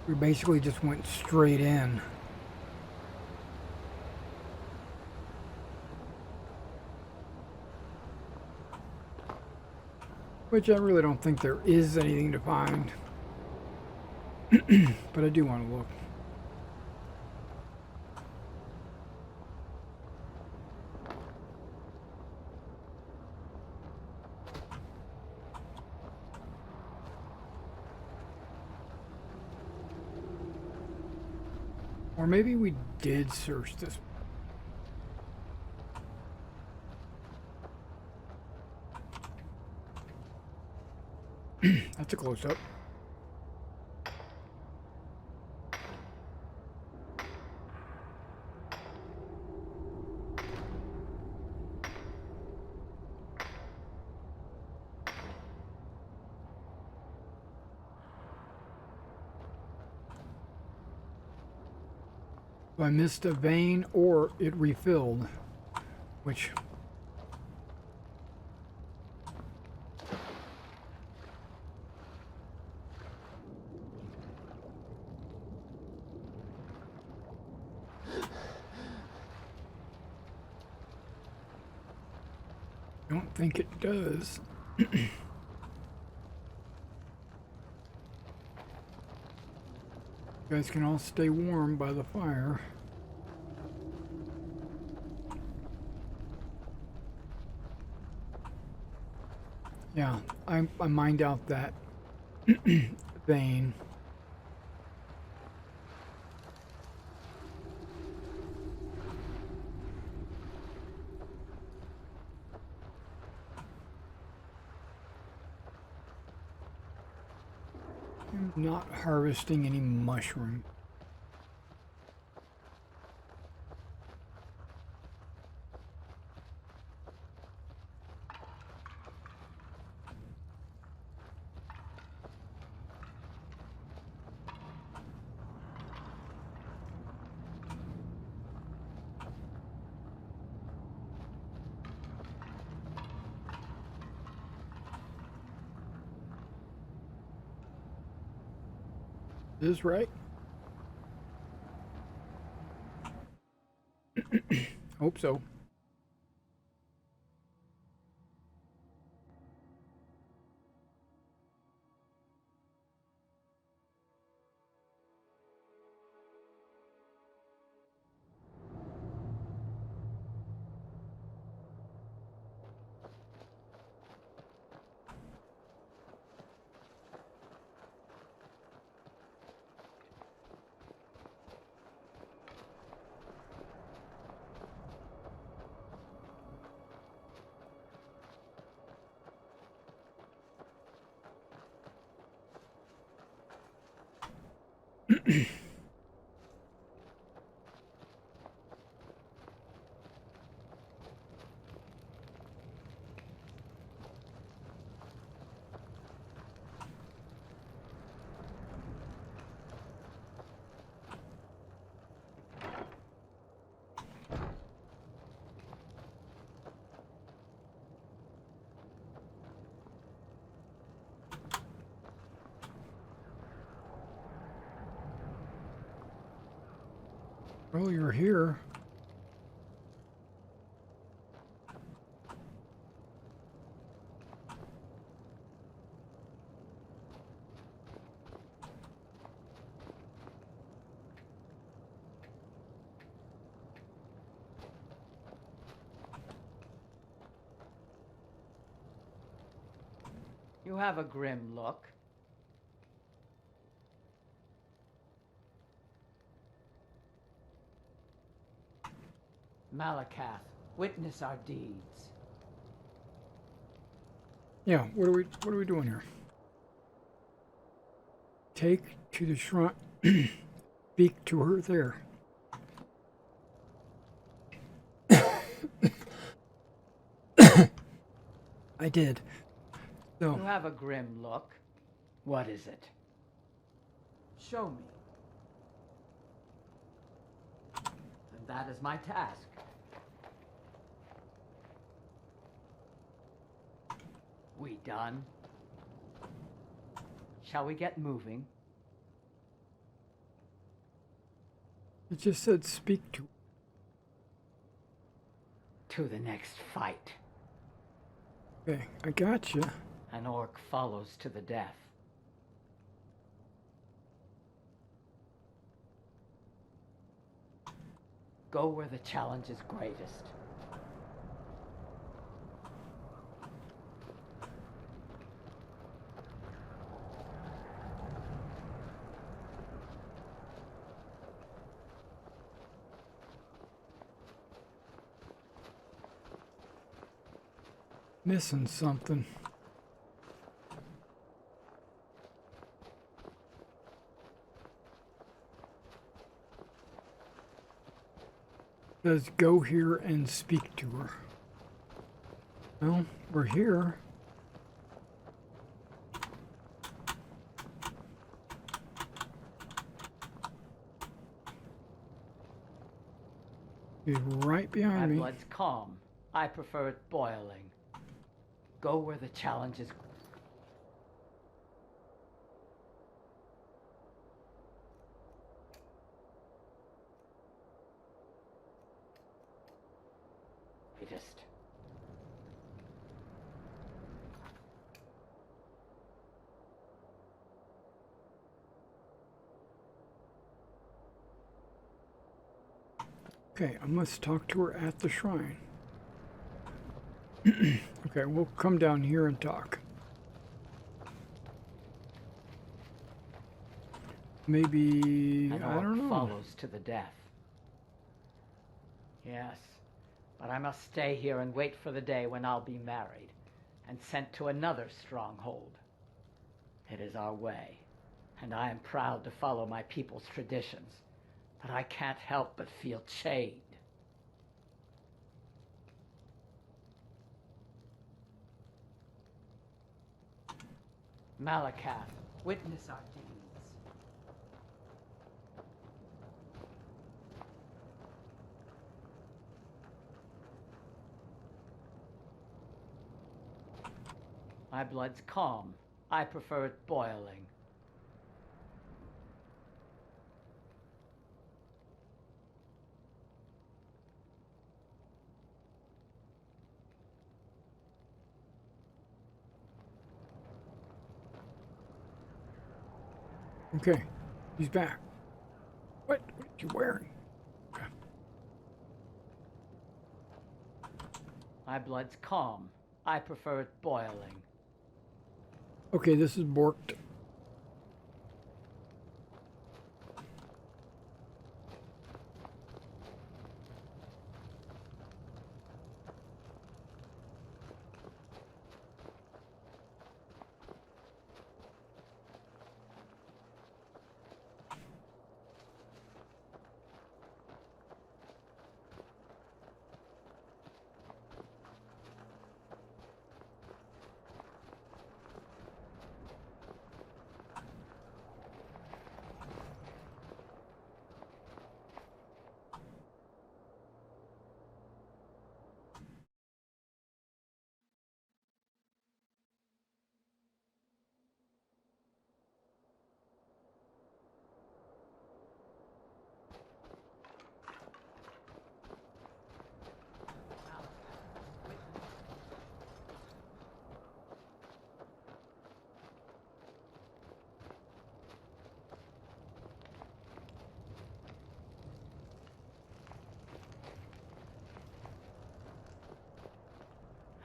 We basically just went straight in. Which I really don't think there is anything to find. But I do want to look. Or maybe we did search this. That's a close-up. I missed a vein or it refilled, which I don't think it does. You guys can all stay warm by the fire. Yeah, I mined out that vein. Not harvesting any mushroom. Is right. Hope so. Well, you're here. You have a grim look. Malakath, witness our deeds. Yeah, what are we doing here? Take to the shrine. Speak to her there. I did. So You have a grim look. What is it? Show me. And that is my task. We done? Shall we get moving? it just said speak to. To the next fight. Okay, I got you. An orc follows to the death. Go where the challenge is greatest. Missing something. Says go here and speak to her. Well, we're here. She's right My behind me. blood's calm. I prefer it boiling. Go where the challenge is. Greatest. Okay, I must talk to her at the shrine. Okay, we'll come down here and talk. Maybe, An I orc don't know. follows to the death. Yes, but I must stay here and wait for the day when I'll be married and sent to another stronghold. It is our way, and I am proud to follow my people's traditions, but I can't help but feel chained. Malakath, witness our deeds. My blood's calm. I prefer it boiling. Okay, he's back. What are you wearing? Okay. My blood's calm. I prefer it boiling. Okay, this is borked.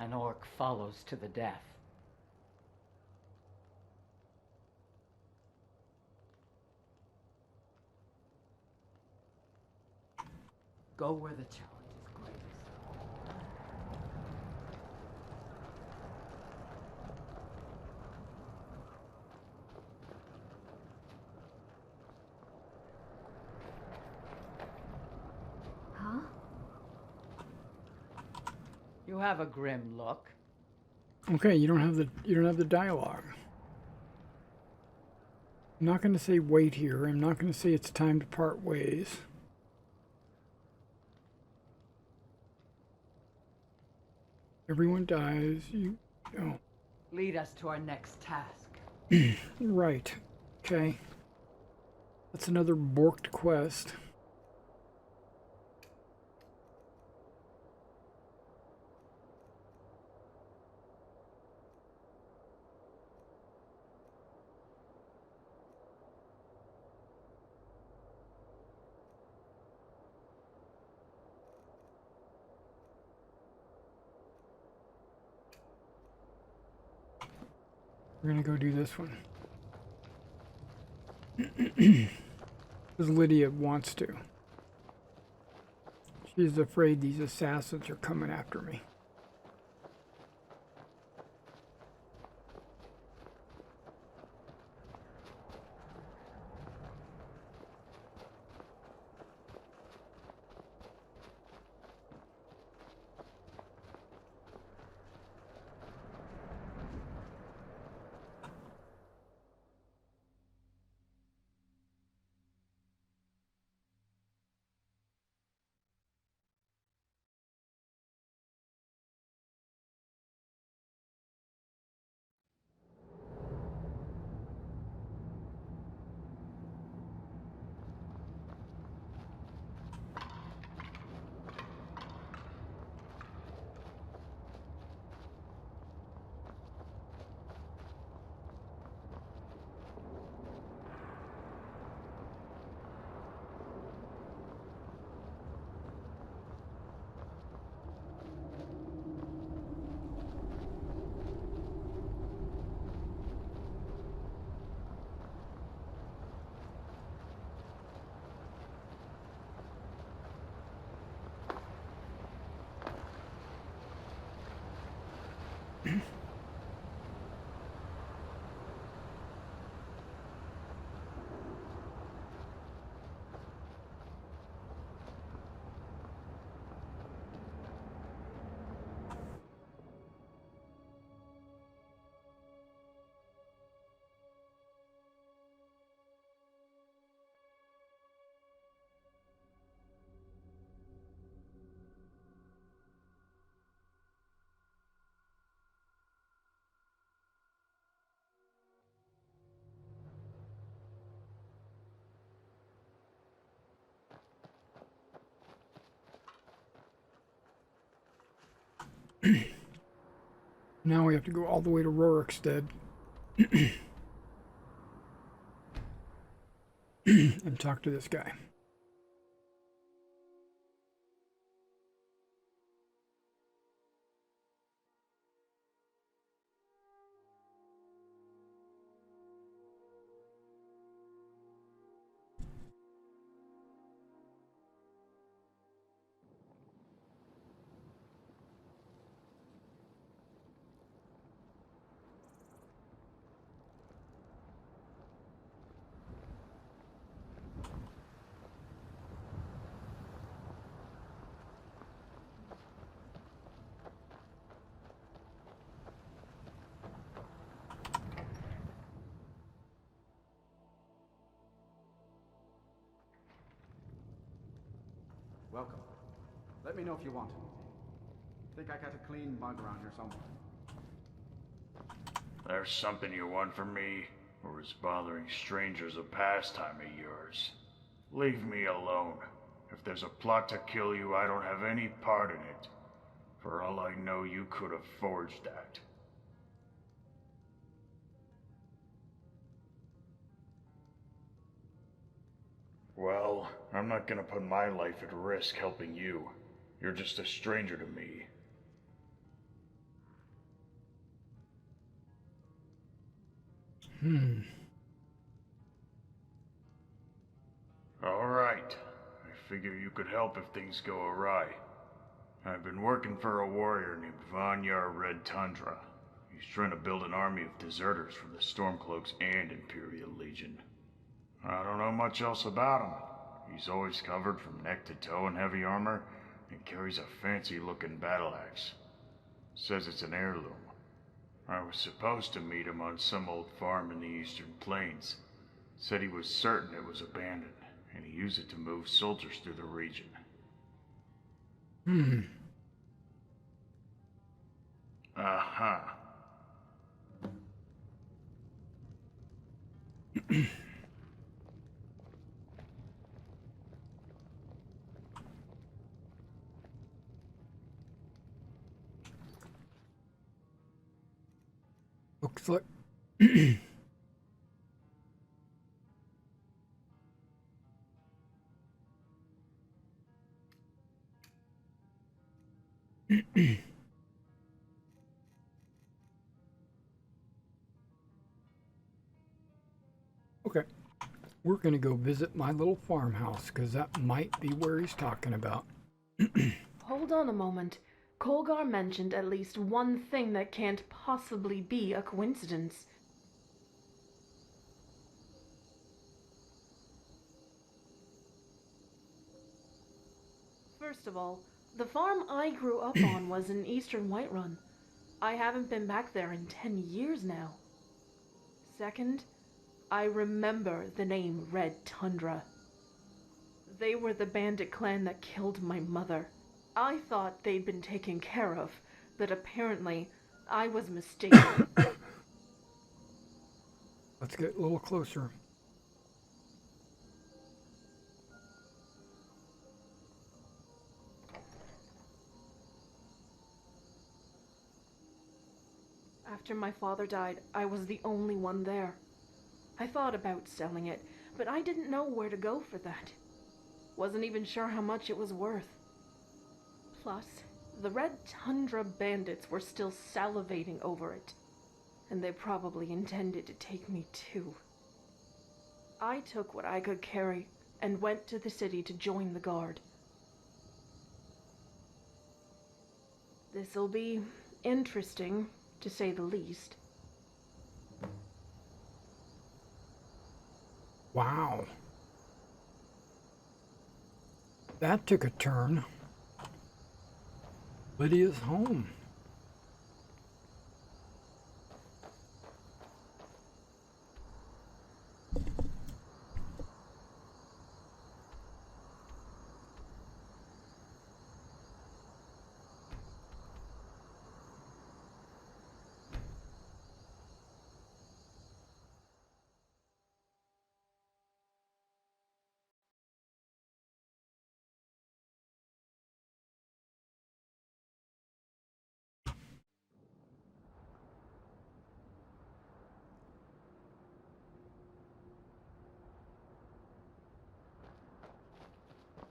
an orc follows to the death. Go where the challenge is greatest. Huh? You have a grim look. Okay, you don't have the dialogue. I'm not going to say wait here. I'm not going to say it's time to part ways. Everyone dies. You don't. Lead us to our next task. Right. Okay. That's another borked quest. We're gonna go do this one. Because Lydia wants to. She's afraid these assassins are coming after me. Now we have to go all the way to Rorikstead. And talk to this guy. Welcome. Let me know if you want anything. Think I got a clean mug around here somewhere. There's something you want from me, or is bothering strangers a pastime of yours? Leave me alone. If there's a plot to kill you, I don't have any part in it. For all I know, you could have forged that. Well, I'm not gonna put my life at risk helping you. You're just a stranger to me. All right. I figure you could help if things go awry. I've been working for a warrior named Vanyar Red Tundra. He's trying to build an army of deserters from the Stormcloaks and Imperial Legion. I don't know much else about him. He's always covered from neck to toe in heavy armor and carries a fancy-looking battle axe. Says it's an heirloom. I was supposed to meet him on some old farm in the Eastern Plains. Said he was certain it was abandoned, and he used it to move soldiers through the region. Aha. Looks like... Okay. We're going to go visit my little farmhouse, because that might be where he's talking about. Hold on a moment. Colgar mentioned at least one thing that can't possibly be a coincidence. First of all, the farm I grew up on was in Eastern Whiterun. I haven't been back there in 10 years now. Second, I remember the name Red Tundra. They were the bandit clan that killed my mother. I thought they'd been taken care of, but apparently I was mistaken. Let's get a little closer. After my father died, I was the only one there. I thought about selling it, but I didn't know where to go for that. Wasn't even sure how much it was worth. Plus, the Red Tundra bandits were still salivating over it, and they probably intended to take me too. I took what I could carry and went to the city to join the guard. This'll be interesting, to say the least. Wow. That took a turn. Lydia's home.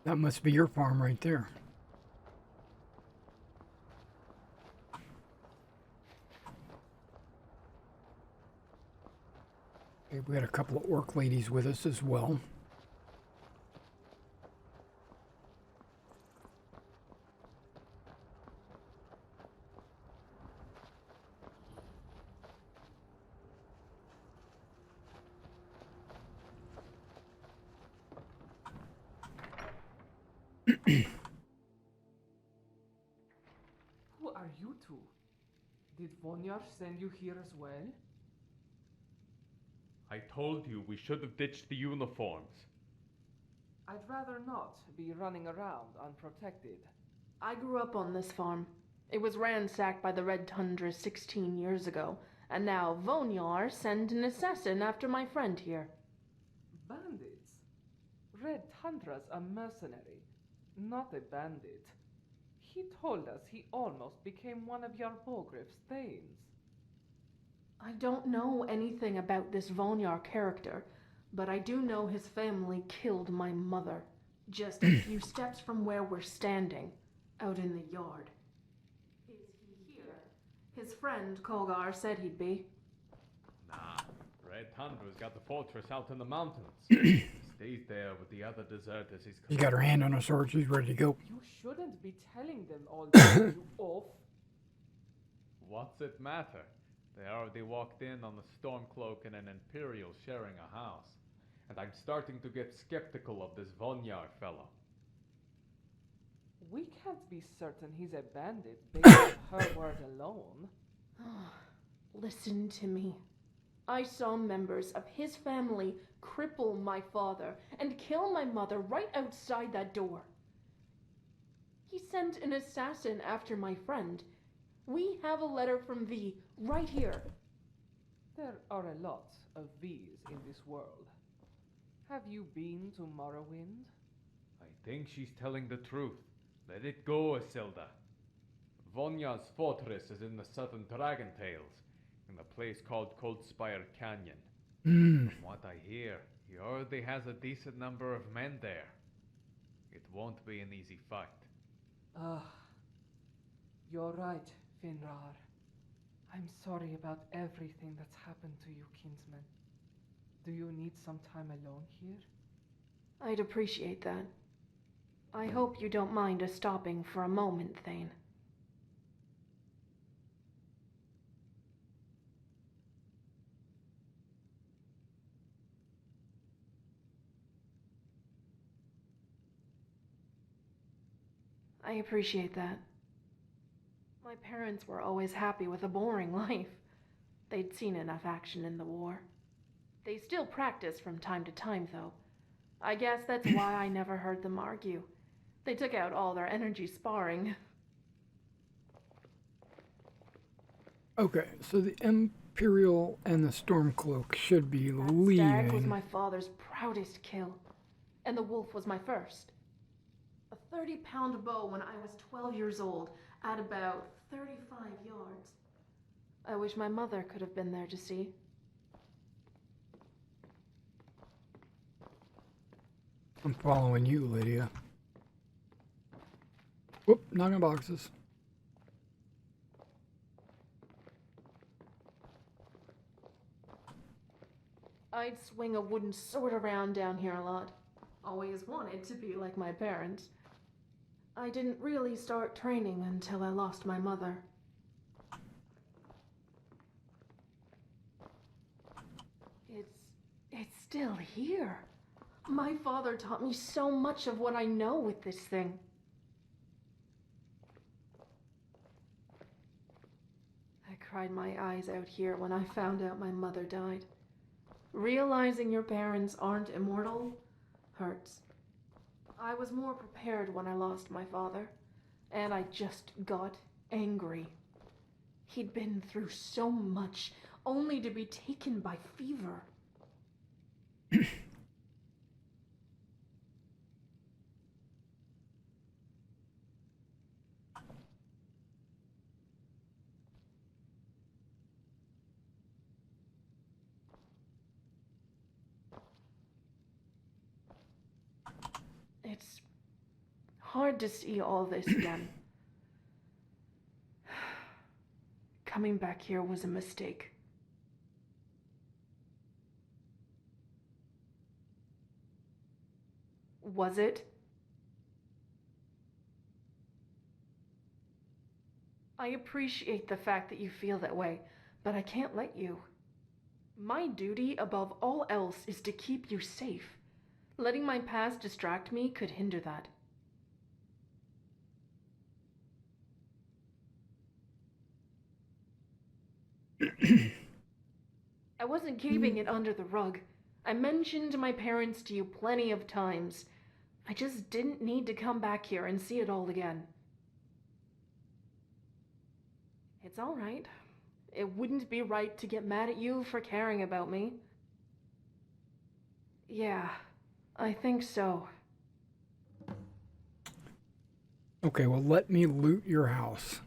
That must be your farm right there. Okay, we got a couple of orc ladies with us as well. Who are you two? Did Vonyar send you here as well? I told you we should have ditched the uniforms. I'd rather not be running around unprotected. I grew up on this farm. It was ransacked by the Red Tundra 16 years ago, and now Vonyar sent an assassin after my friend here. Bandits? Red Tundra's a mercenary, not a bandit. He told us he almost became one of Yarbogriff's thanes. I don't know anything about this Vonyar character, but I do know his family killed my mother, just a few steps from where we're standing, out in the yard. Is he here? His friend Kolgar said he'd be. Nah, Red Tundra's got the fortress out in the mountains. He stays there with the other deserters he's She got her hand on her sword. She's ready to go. You shouldn't be telling them all this, you oaf. What's it matter? They already walked in on the Stormcloak and an Imperial sharing a house. And I'm starting to get skeptical of this Vonyar fellow. We can't be certain he's a bandit based on her word alone. Listen to me. I saw members of his family cripple my father and kill my mother right outside that door. He sent an assassin after my friend. We have a letter from V right here. There are a lot of V's in this world. Have you been to Morrowind? I think she's telling the truth. Let it go, Isilda. Vonyar's fortress is in the southern Dragon Tales, in a place called Coldspire Canyon. From what I hear, he already has a decent number of men there. It won't be an easy fight. You're right, Finrar. I'm sorry about everything that's happened to you, kinsman. Do you need some time alone here? I'd appreciate that. I hope you don't mind us stopping for a moment, Thane. I appreciate that. My parents were always happy with a boring life. They'd seen enough action in the war. They still practice from time to time, though. I guess that's why I never heard them argue. They took out all their energy sparring. Okay, so the Imperial and the Stormcloak should be That stag was leaving. my father's proudest kill, and the wolf was my first. A 30-pound bow when I was 12 years old, at about 35 yards. I wish my mother could have been there to see. I'm following you, Lydia. Whoop, knocking boxes. I'd swing a wooden sword around down here a lot. Always wanted to be like my parents. I didn't really start training until I lost my mother. It's still here. My father taught me so much of what I know with this thing. I cried my eyes out here when I found out my mother died. Realizing your parents aren't immortal hurts. I was more prepared when I lost my father, and I just got angry. He'd been through so much, only to be taken by fever. It's hard to see all this again. Coming back here was a mistake. Was it? I appreciate the fact that you feel that way, but I can't let you. My duty above all else is to keep you safe. Letting my past distract me could hinder that. I wasn't keeping it under the rug. I mentioned my parents to you plenty of times. I just didn't need to come back here and see it all again. It's all right. It wouldn't be right to get mad at you for caring about me. Yeah, I think so. Okay, well, let me loot your house.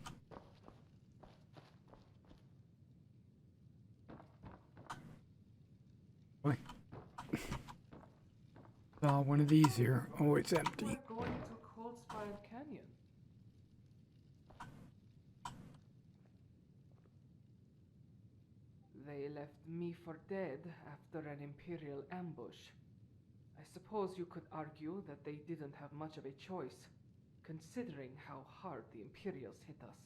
Why? One of these here. Oh, it's empty. We're going to Coldspire Canyon. They left me for dead after an Imperial ambush. I suppose you could argue that they didn't have much of a choice, considering how hard the Imperials hit us.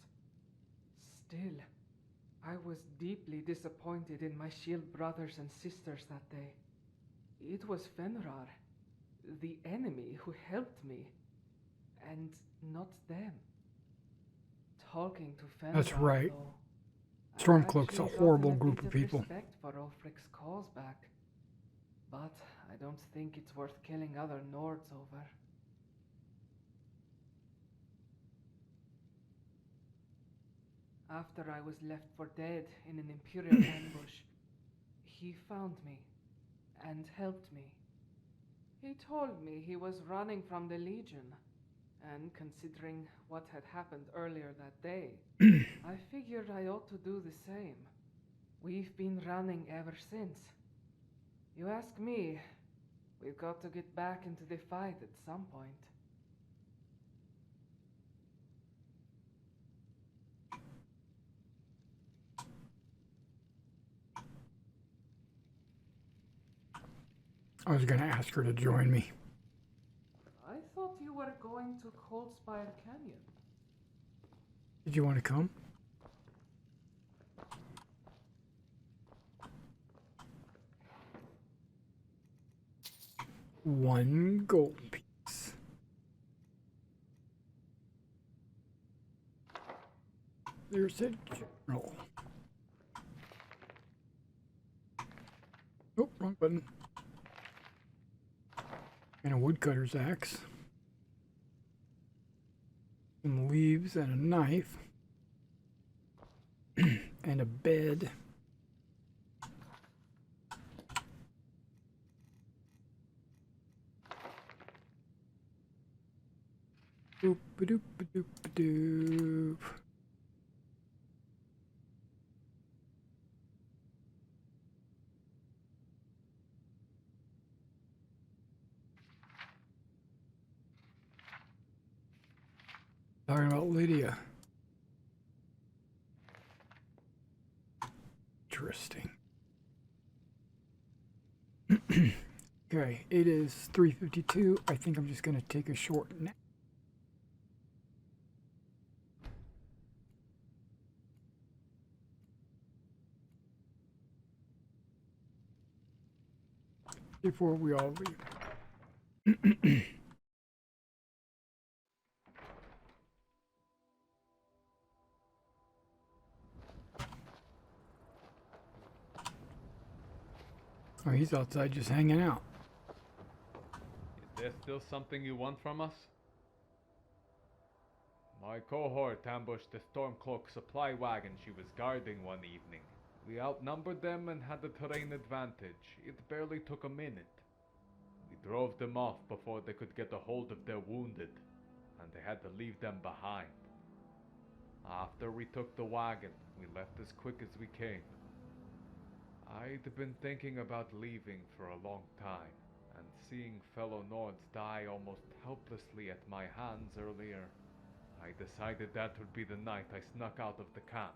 Still, I was deeply disappointed in my shield brothers and sisters that day. It was Fenrir, the enemy, who helped me, and not them. Talking to Fenrir, That's right. though, I Stormcloak's a actually horrible gotten a group bit of people. Respect for Ulfric's cause back, but I don't think it's worth killing other Nords over. After I was left for dead in an Imperial ambush, he found me and helped me. He told me he was running from the Legion, and considering what had happened earlier that day, I figured I ought to do the same. We've been running ever since. You ask me, we've got to get back into the fight at some point. I was going to ask her to join me. I thought you were going to Coldspire Canyon. Did you want to come? One gold piece. There's a general. Oh, wrong button. And a woodcutter's axe. Some leaves and a knife. And a bed. Doop a doop a doop a doop. Talking about Lydia. Interesting. Okay, it is 3:52. I think I'm just going to take a short nap. Before we all leave. Oh, he's outside just hanging out. Is there still something you want from us? My cohort ambushed the Stormcloak supply wagon she was guarding one evening. We outnumbered them and had the terrain advantage. It barely took a minute. We drove them off before they could get a hold of their wounded, and they had to leave them behind. After we took the wagon, we left as quick as we came. I'd been thinking about leaving for a long time, and seeing fellow Nords die almost helplessly at my hands earlier, I decided that would be the night I snuck out of the camp.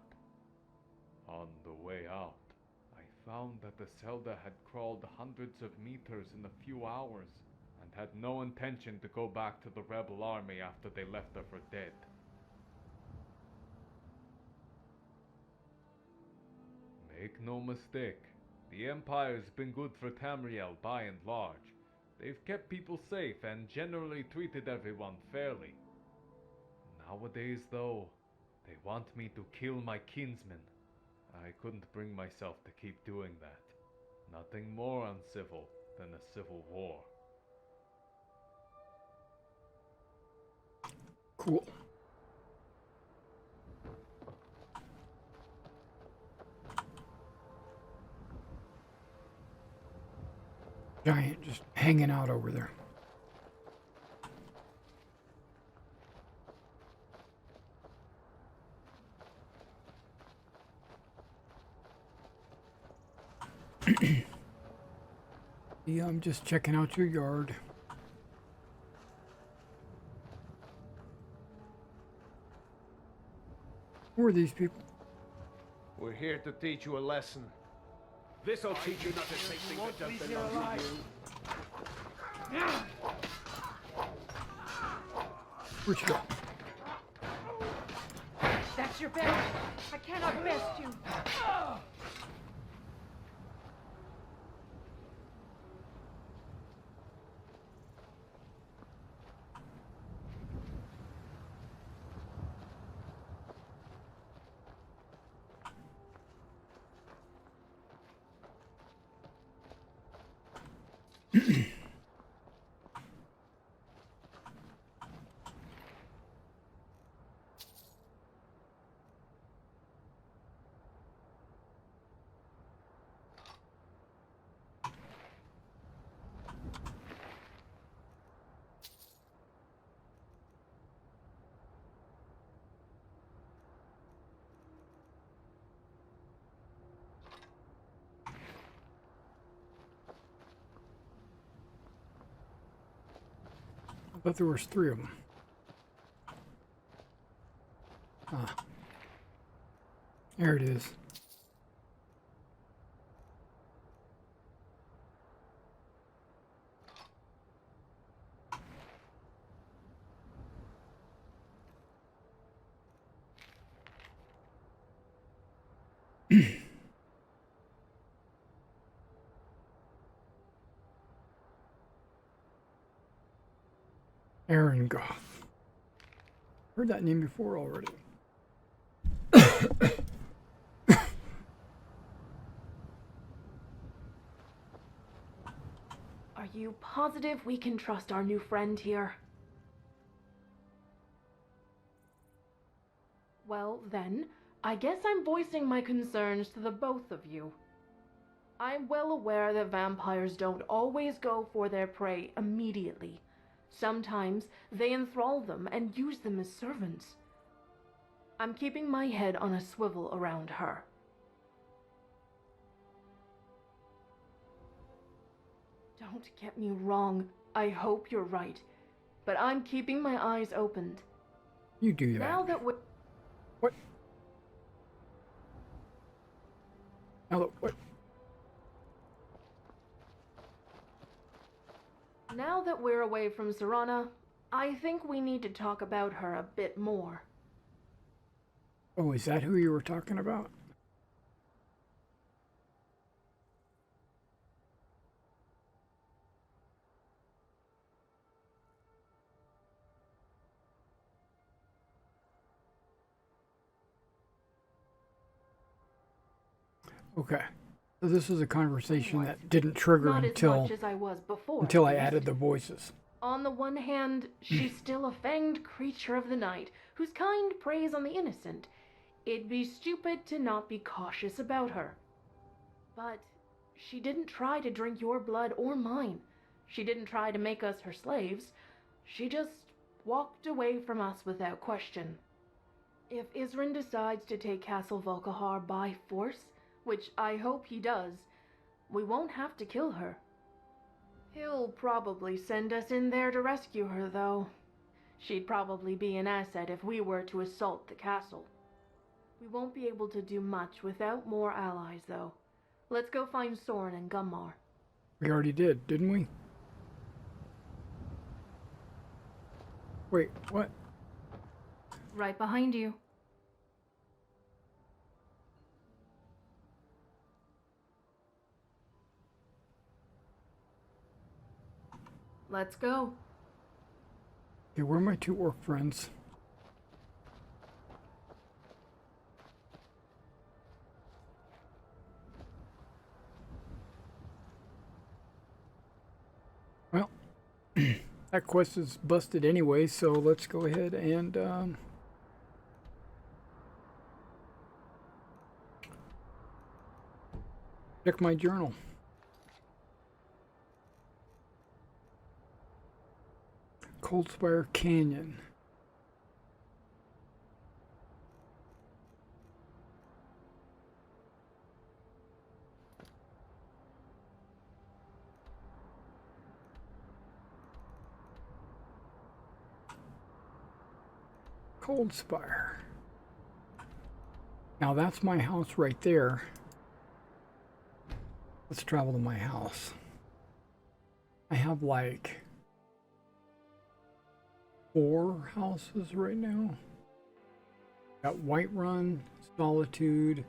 On the way out, I found that the Zelda had crawled hundreds of meters in a few hours, and had no intention to go back to the rebel army after they left her for dead. Make no mistake, the Empire's been good for Tamriel by and large. They've kept people safe and generally treated everyone fairly. Nowadays, though, they want me to kill my kinsmen. I couldn't bring myself to keep doing that. Nothing more uncivil than a civil war. Cool. Giant just hanging out over there. Yeah, I'm just checking out your yard. Who are these people? We're here to teach you a lesson. This'll teach you not to take things that don't belong to you. Where'd you go? That's your best. I cannot best you. I thought there was 3 of them. Ah. There it is. Aaron Goth. Heard that name before already. Are you positive we can trust our new friend here? Well, then, I guess I'm voicing my concerns to the both of you. I'm well aware that vampires don't always go for their prey immediately. Sometimes they enthrall them and use them as servants. I'm keeping my head on a swivel around her. Don't get me wrong, I hope you're right, but I'm keeping my eyes opened. You do that. Now that we're... What? Now that what? Now that we're away from Serana, I think we need to talk about her a bit more. Oh, is that who you were talking about? Okay. So this is a conversation that didn't trigger Not until as much as I was before, until I at least. added the voices. On the one hand, she's still a fanged creature of the night, whose kind preys on the innocent. It'd be stupid to not be cautious about her. But she didn't try to drink your blood or mine. She didn't try to make us her slaves. She just walked away from us without question. If Isrin decides to take Castle Volkahar by force, which I hope he does, we won't have to kill her. He'll probably send us in there to rescue her, though. She'd probably be an asset if we were to assault the castle. We won't be able to do much without more allies, though. Let's go find Soren and Gummar. We already did, didn't we? Wait, what? Right behind you. Let's go. Okay, where are my 2 orc friends? Well, that quest is busted anyway, so let's go ahead and check my journal. Coldspire Canyon. Coldspire. Now that's my house right there. Let's travel to my house. I have like 4 houses right now. Got Whiterun, Solitude,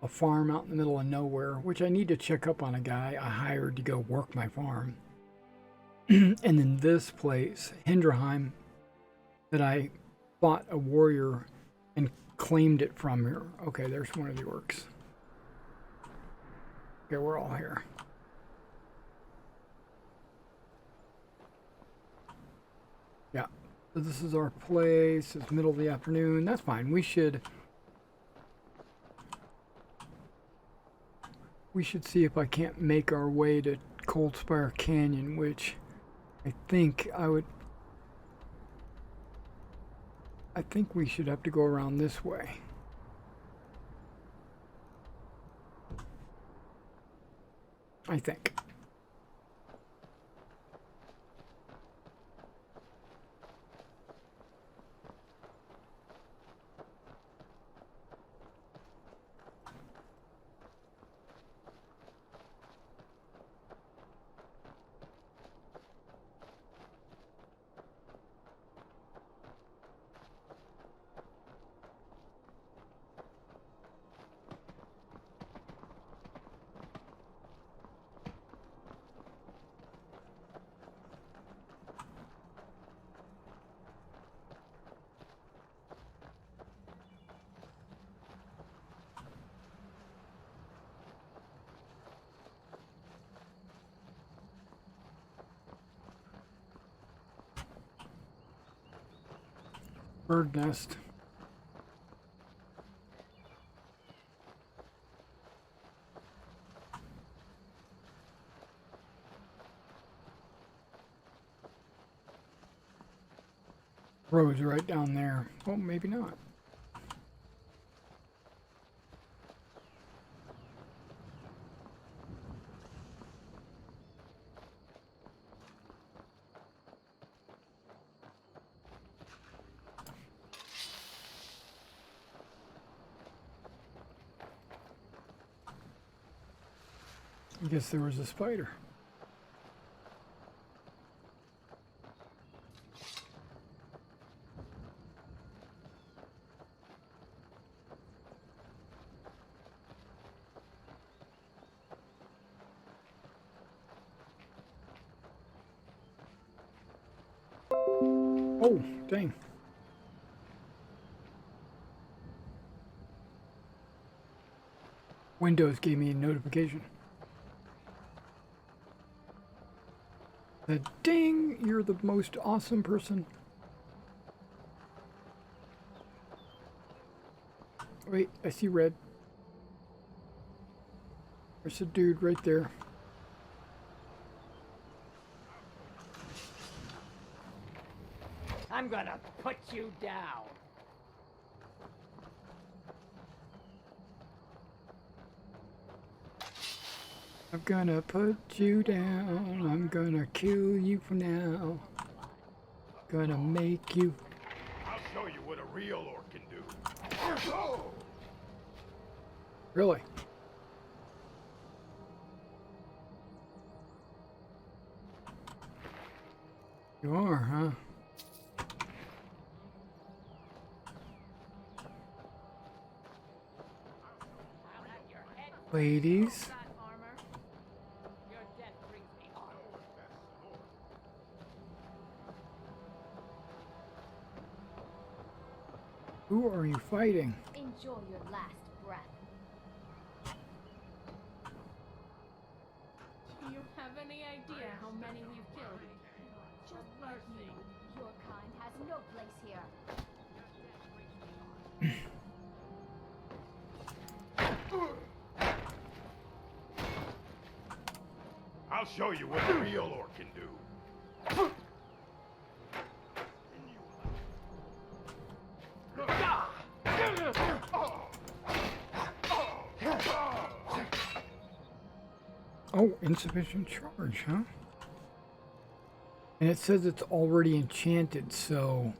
a farm out in the middle of nowhere, which I need to check up on a guy I hired to go work my farm. And then this place, Hinderheim, that I fought a warrior and claimed it from her. Okay, there's one of the orcs. Okay, we're all here. Yeah, so this is our place. It's middle of the afternoon. That's fine. We should see if I can't make our way to Coldspire Canyon, which I think we should have to go around this way. I think. Bird nest. Road's right down there. Well, maybe not. I guess there was a spider. Oh, dang. Windows gave me a notification. Ding, you're the most awesome person. Wait, I see red. There's a dude right there. I'm gonna put you down. I'm gonna put you down. I'm gonna kill you for now. Gonna make you. I'll show you what a real orc can do. Really? You are, huh? Ladies. Who are you fighting? Enjoy your last breath. Do you have any idea how many we've killed? Just mercy. Your kind has no place here. I'll show you what a real orc can do. Oh, insufficient charge, huh? And it says it's already enchanted, so...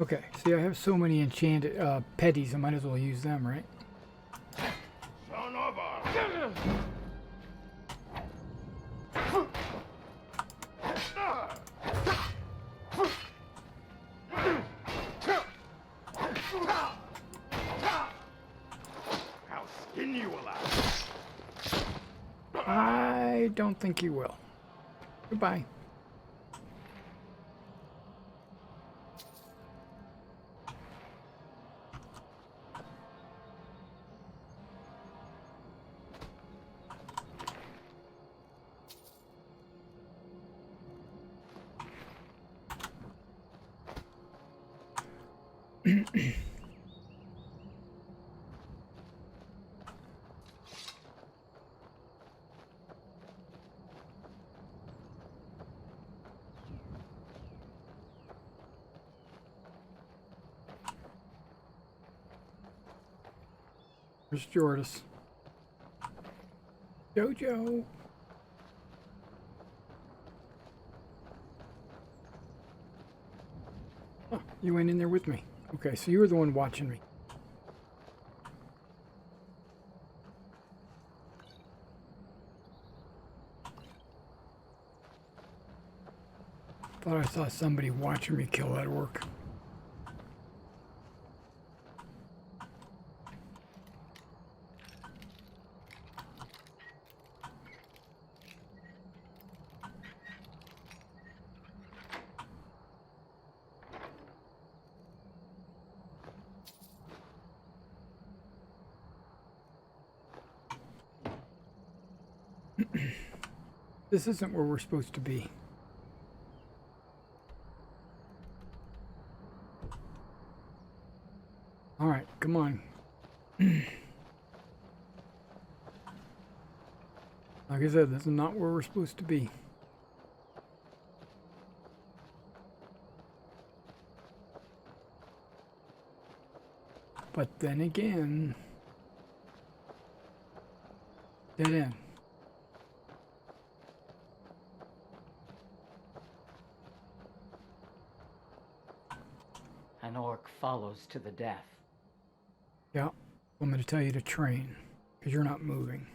Okay, see, I have so many enchanted petties, I might as well use them, right? Son of a... I'll skin you alive. I don't think you will. Goodbye. Where's Jordis? Jojo. Oh, you went in there with me. Okay, so you were the one watching me. Thought I saw somebody watching me kill that orc. This isn't where we're supposed to be. All right, come on. Like I said, this is not where we're supposed to be. But then again, dead end. An orc follows to the death. Yeah, I'm going to tell you to train, because you're not moving.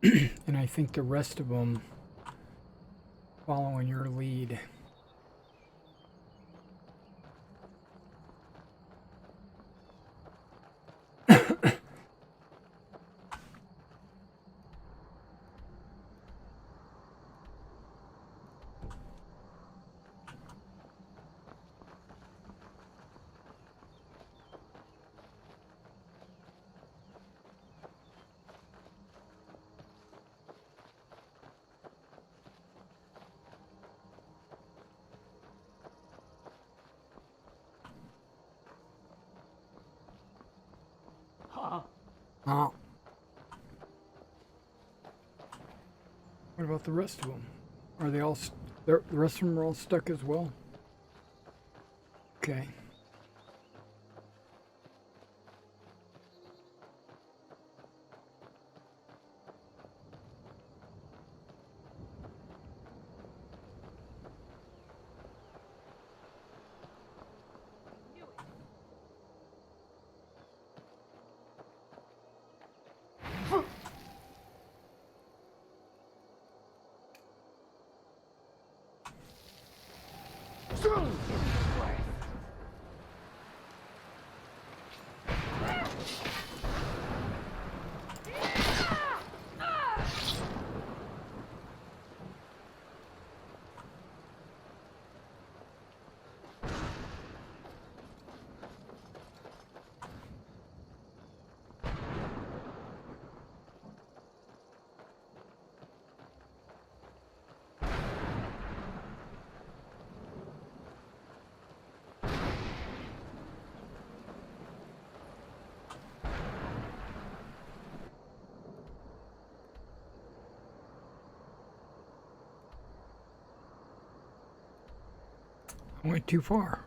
And I think the rest of them following your lead. Oh. What about the rest of them? Are they all... the rest of them are all stuck as well? Okay. I went too far.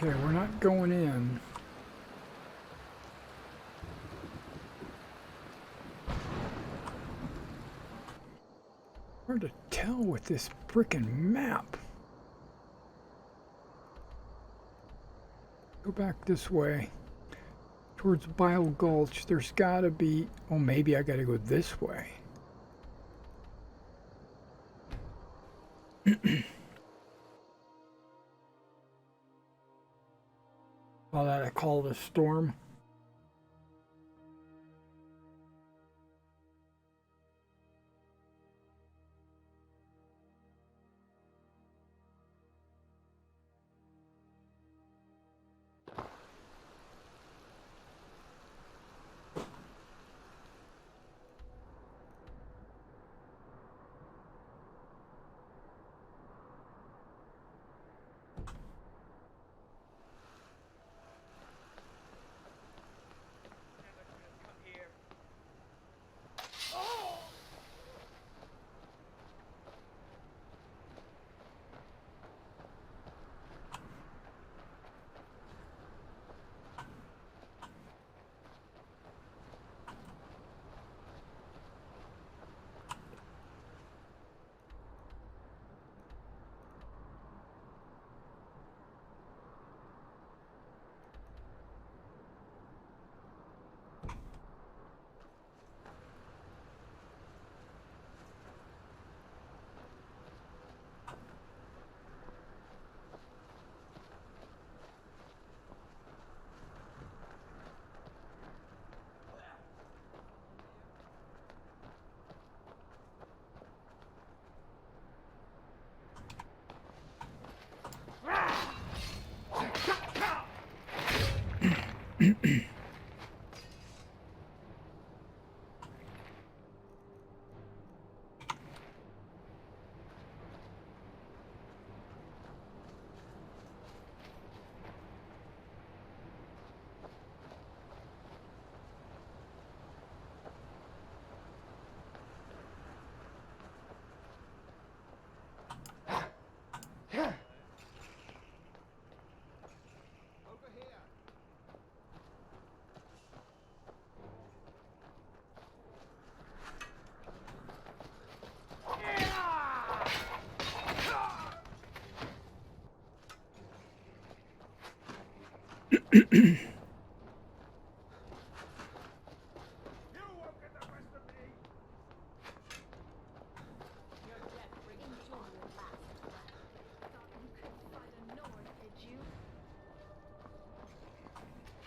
Okay, we're not going in. Hard to tell with this frickin' map. Go back this way. Towards Bile Gulch. There's gotta be... Oh, maybe I gotta go this way. All that I call the storm.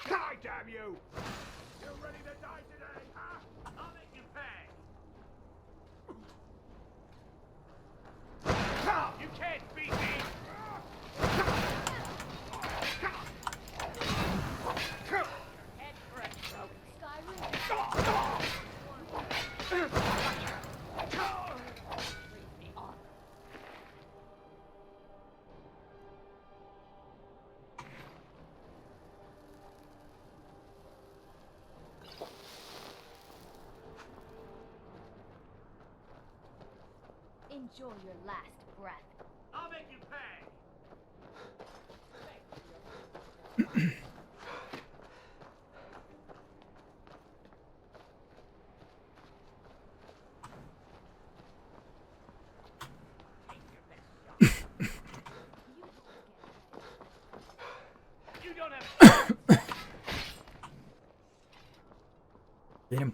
Die, damn you! You ready to die today, huh? I'll make you pay! You can't beat me! Head for a stroke. Skyrim. Enjoy your last breath. I'll make you pay! You don't have... Get him.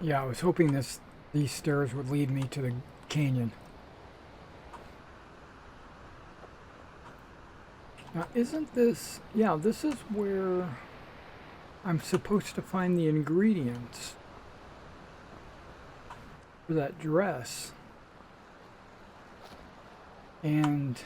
Yeah, I was hoping these stairs would lead me to the canyon. Now, isn't this... Yeah, this is where I'm supposed to find the ingredients for that dress. And...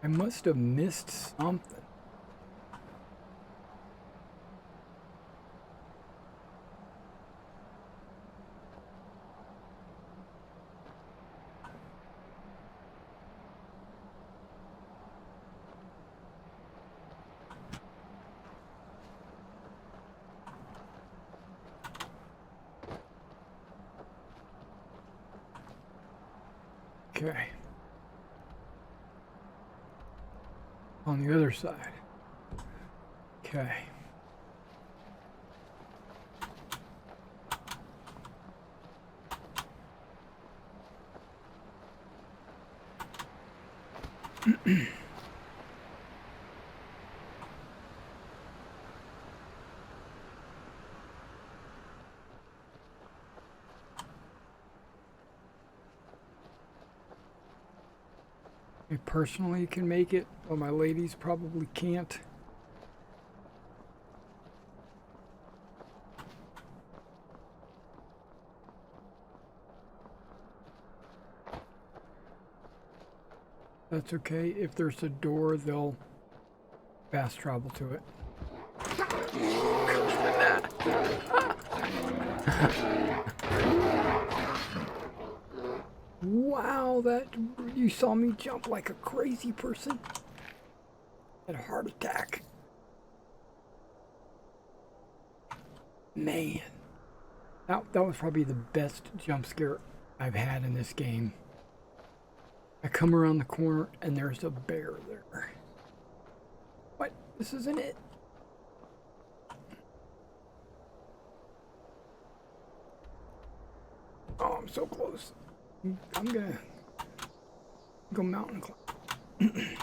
I must have missed something. Okay. On the other side. Okay. I personally can make it, but my ladies probably can't. That's okay. If there's a door, they'll fast travel to it. Wow, that you saw me jump like a crazy person. Had a heart attack. Man, that was probably the best jump scare I've had in this game. I come around the corner and there's a bear there. What? This isn't it. Oh, I'm so close. I'm gonna go mountain climb.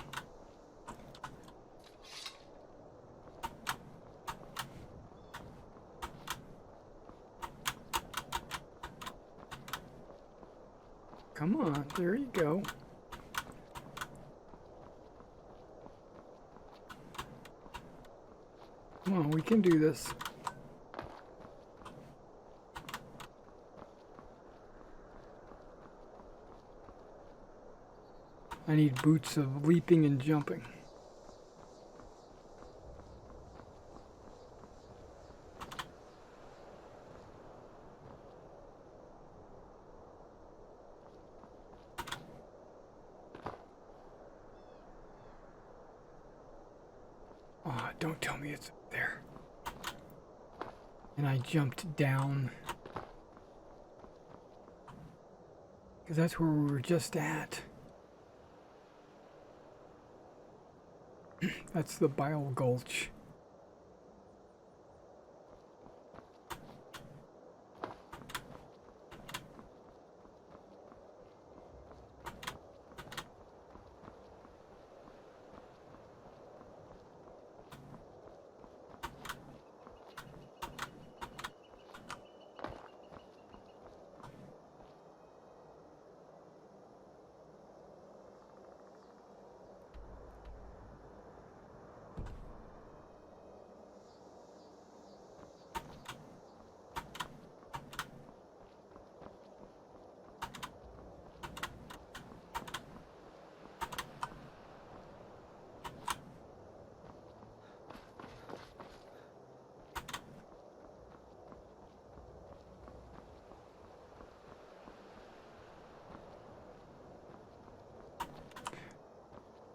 Come on, there you go. Come on, we can do this. I need boots of leaping and jumping. Oh, don't tell me it's up there. And I jumped down. Because that's where we were just at. That's the Bile Gulch.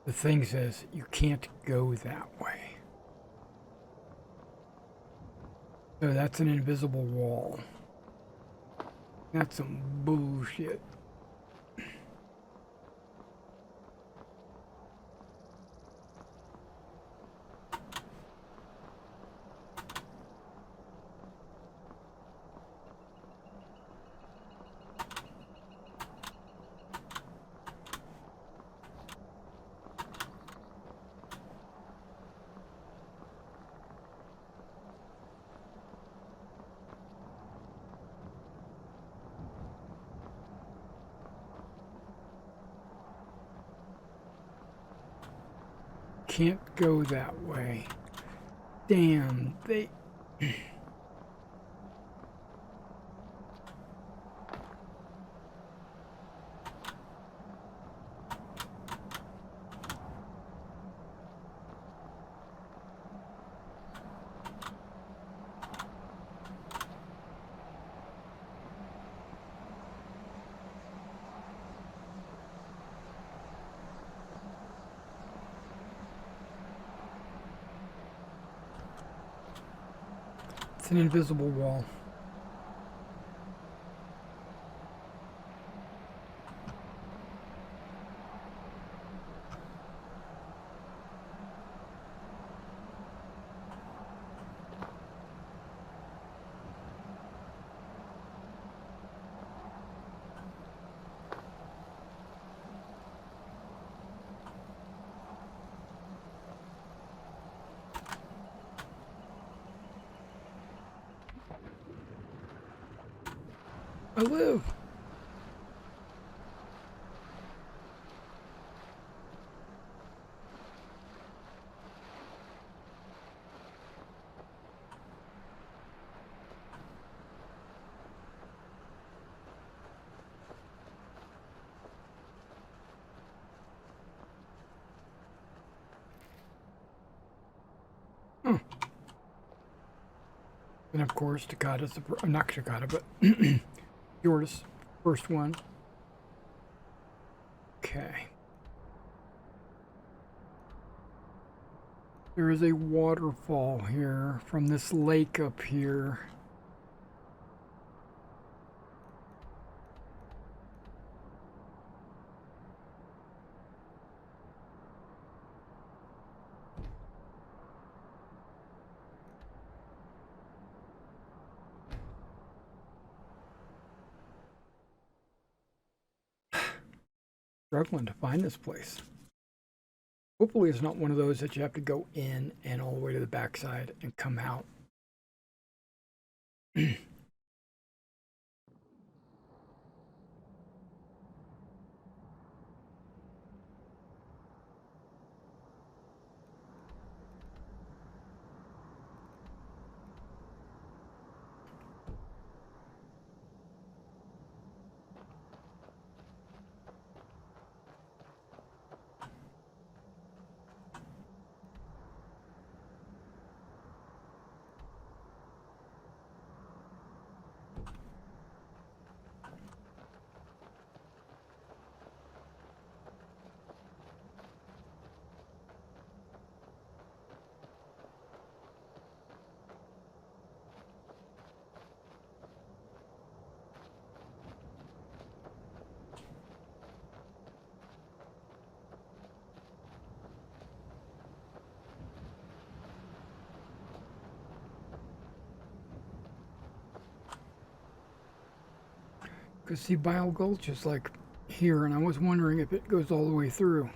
The thing says you can't go that way. So that's an invisible wall. That's some bullshit. Can't go that way. Damn, they... It's an invisible wall. I live. And of course, Takata's the not Takata, but yours first one. Okay. There is a waterfall here from this lake up here. Struggling to find this place. Hopefully it's not one of those that you have to go in and all the way to the backside and come out. Because see, Bile Gulch is like here, and I was wondering if it goes all the way through.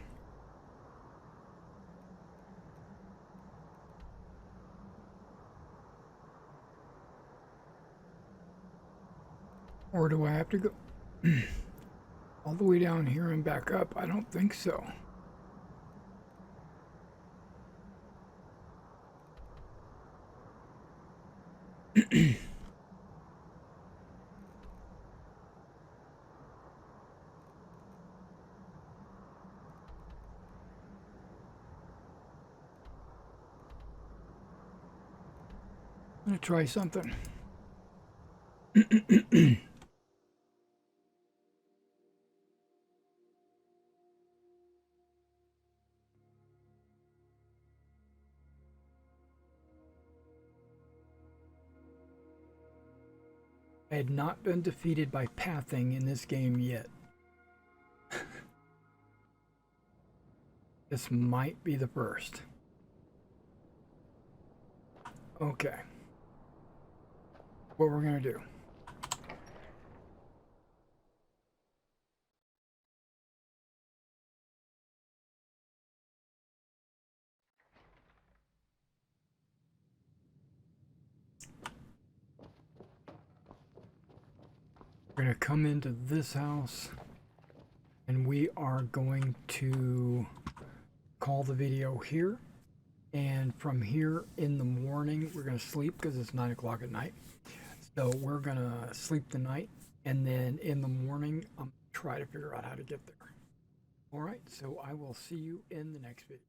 Or do I have to go all the way down here and back up? I don't think so. I'm gonna try something. I had not been defeated by pathing in this game yet. This might be the first. Okay. What we're gonna do. We're gonna come into this house and we are going to call the video here. And from here in the morning, we're gonna sleep because it's 9 o'clock at night. So we're gonna sleep the night, and then in the morning, I'm try to figure out how to get there. All right, so I will see you in the next video.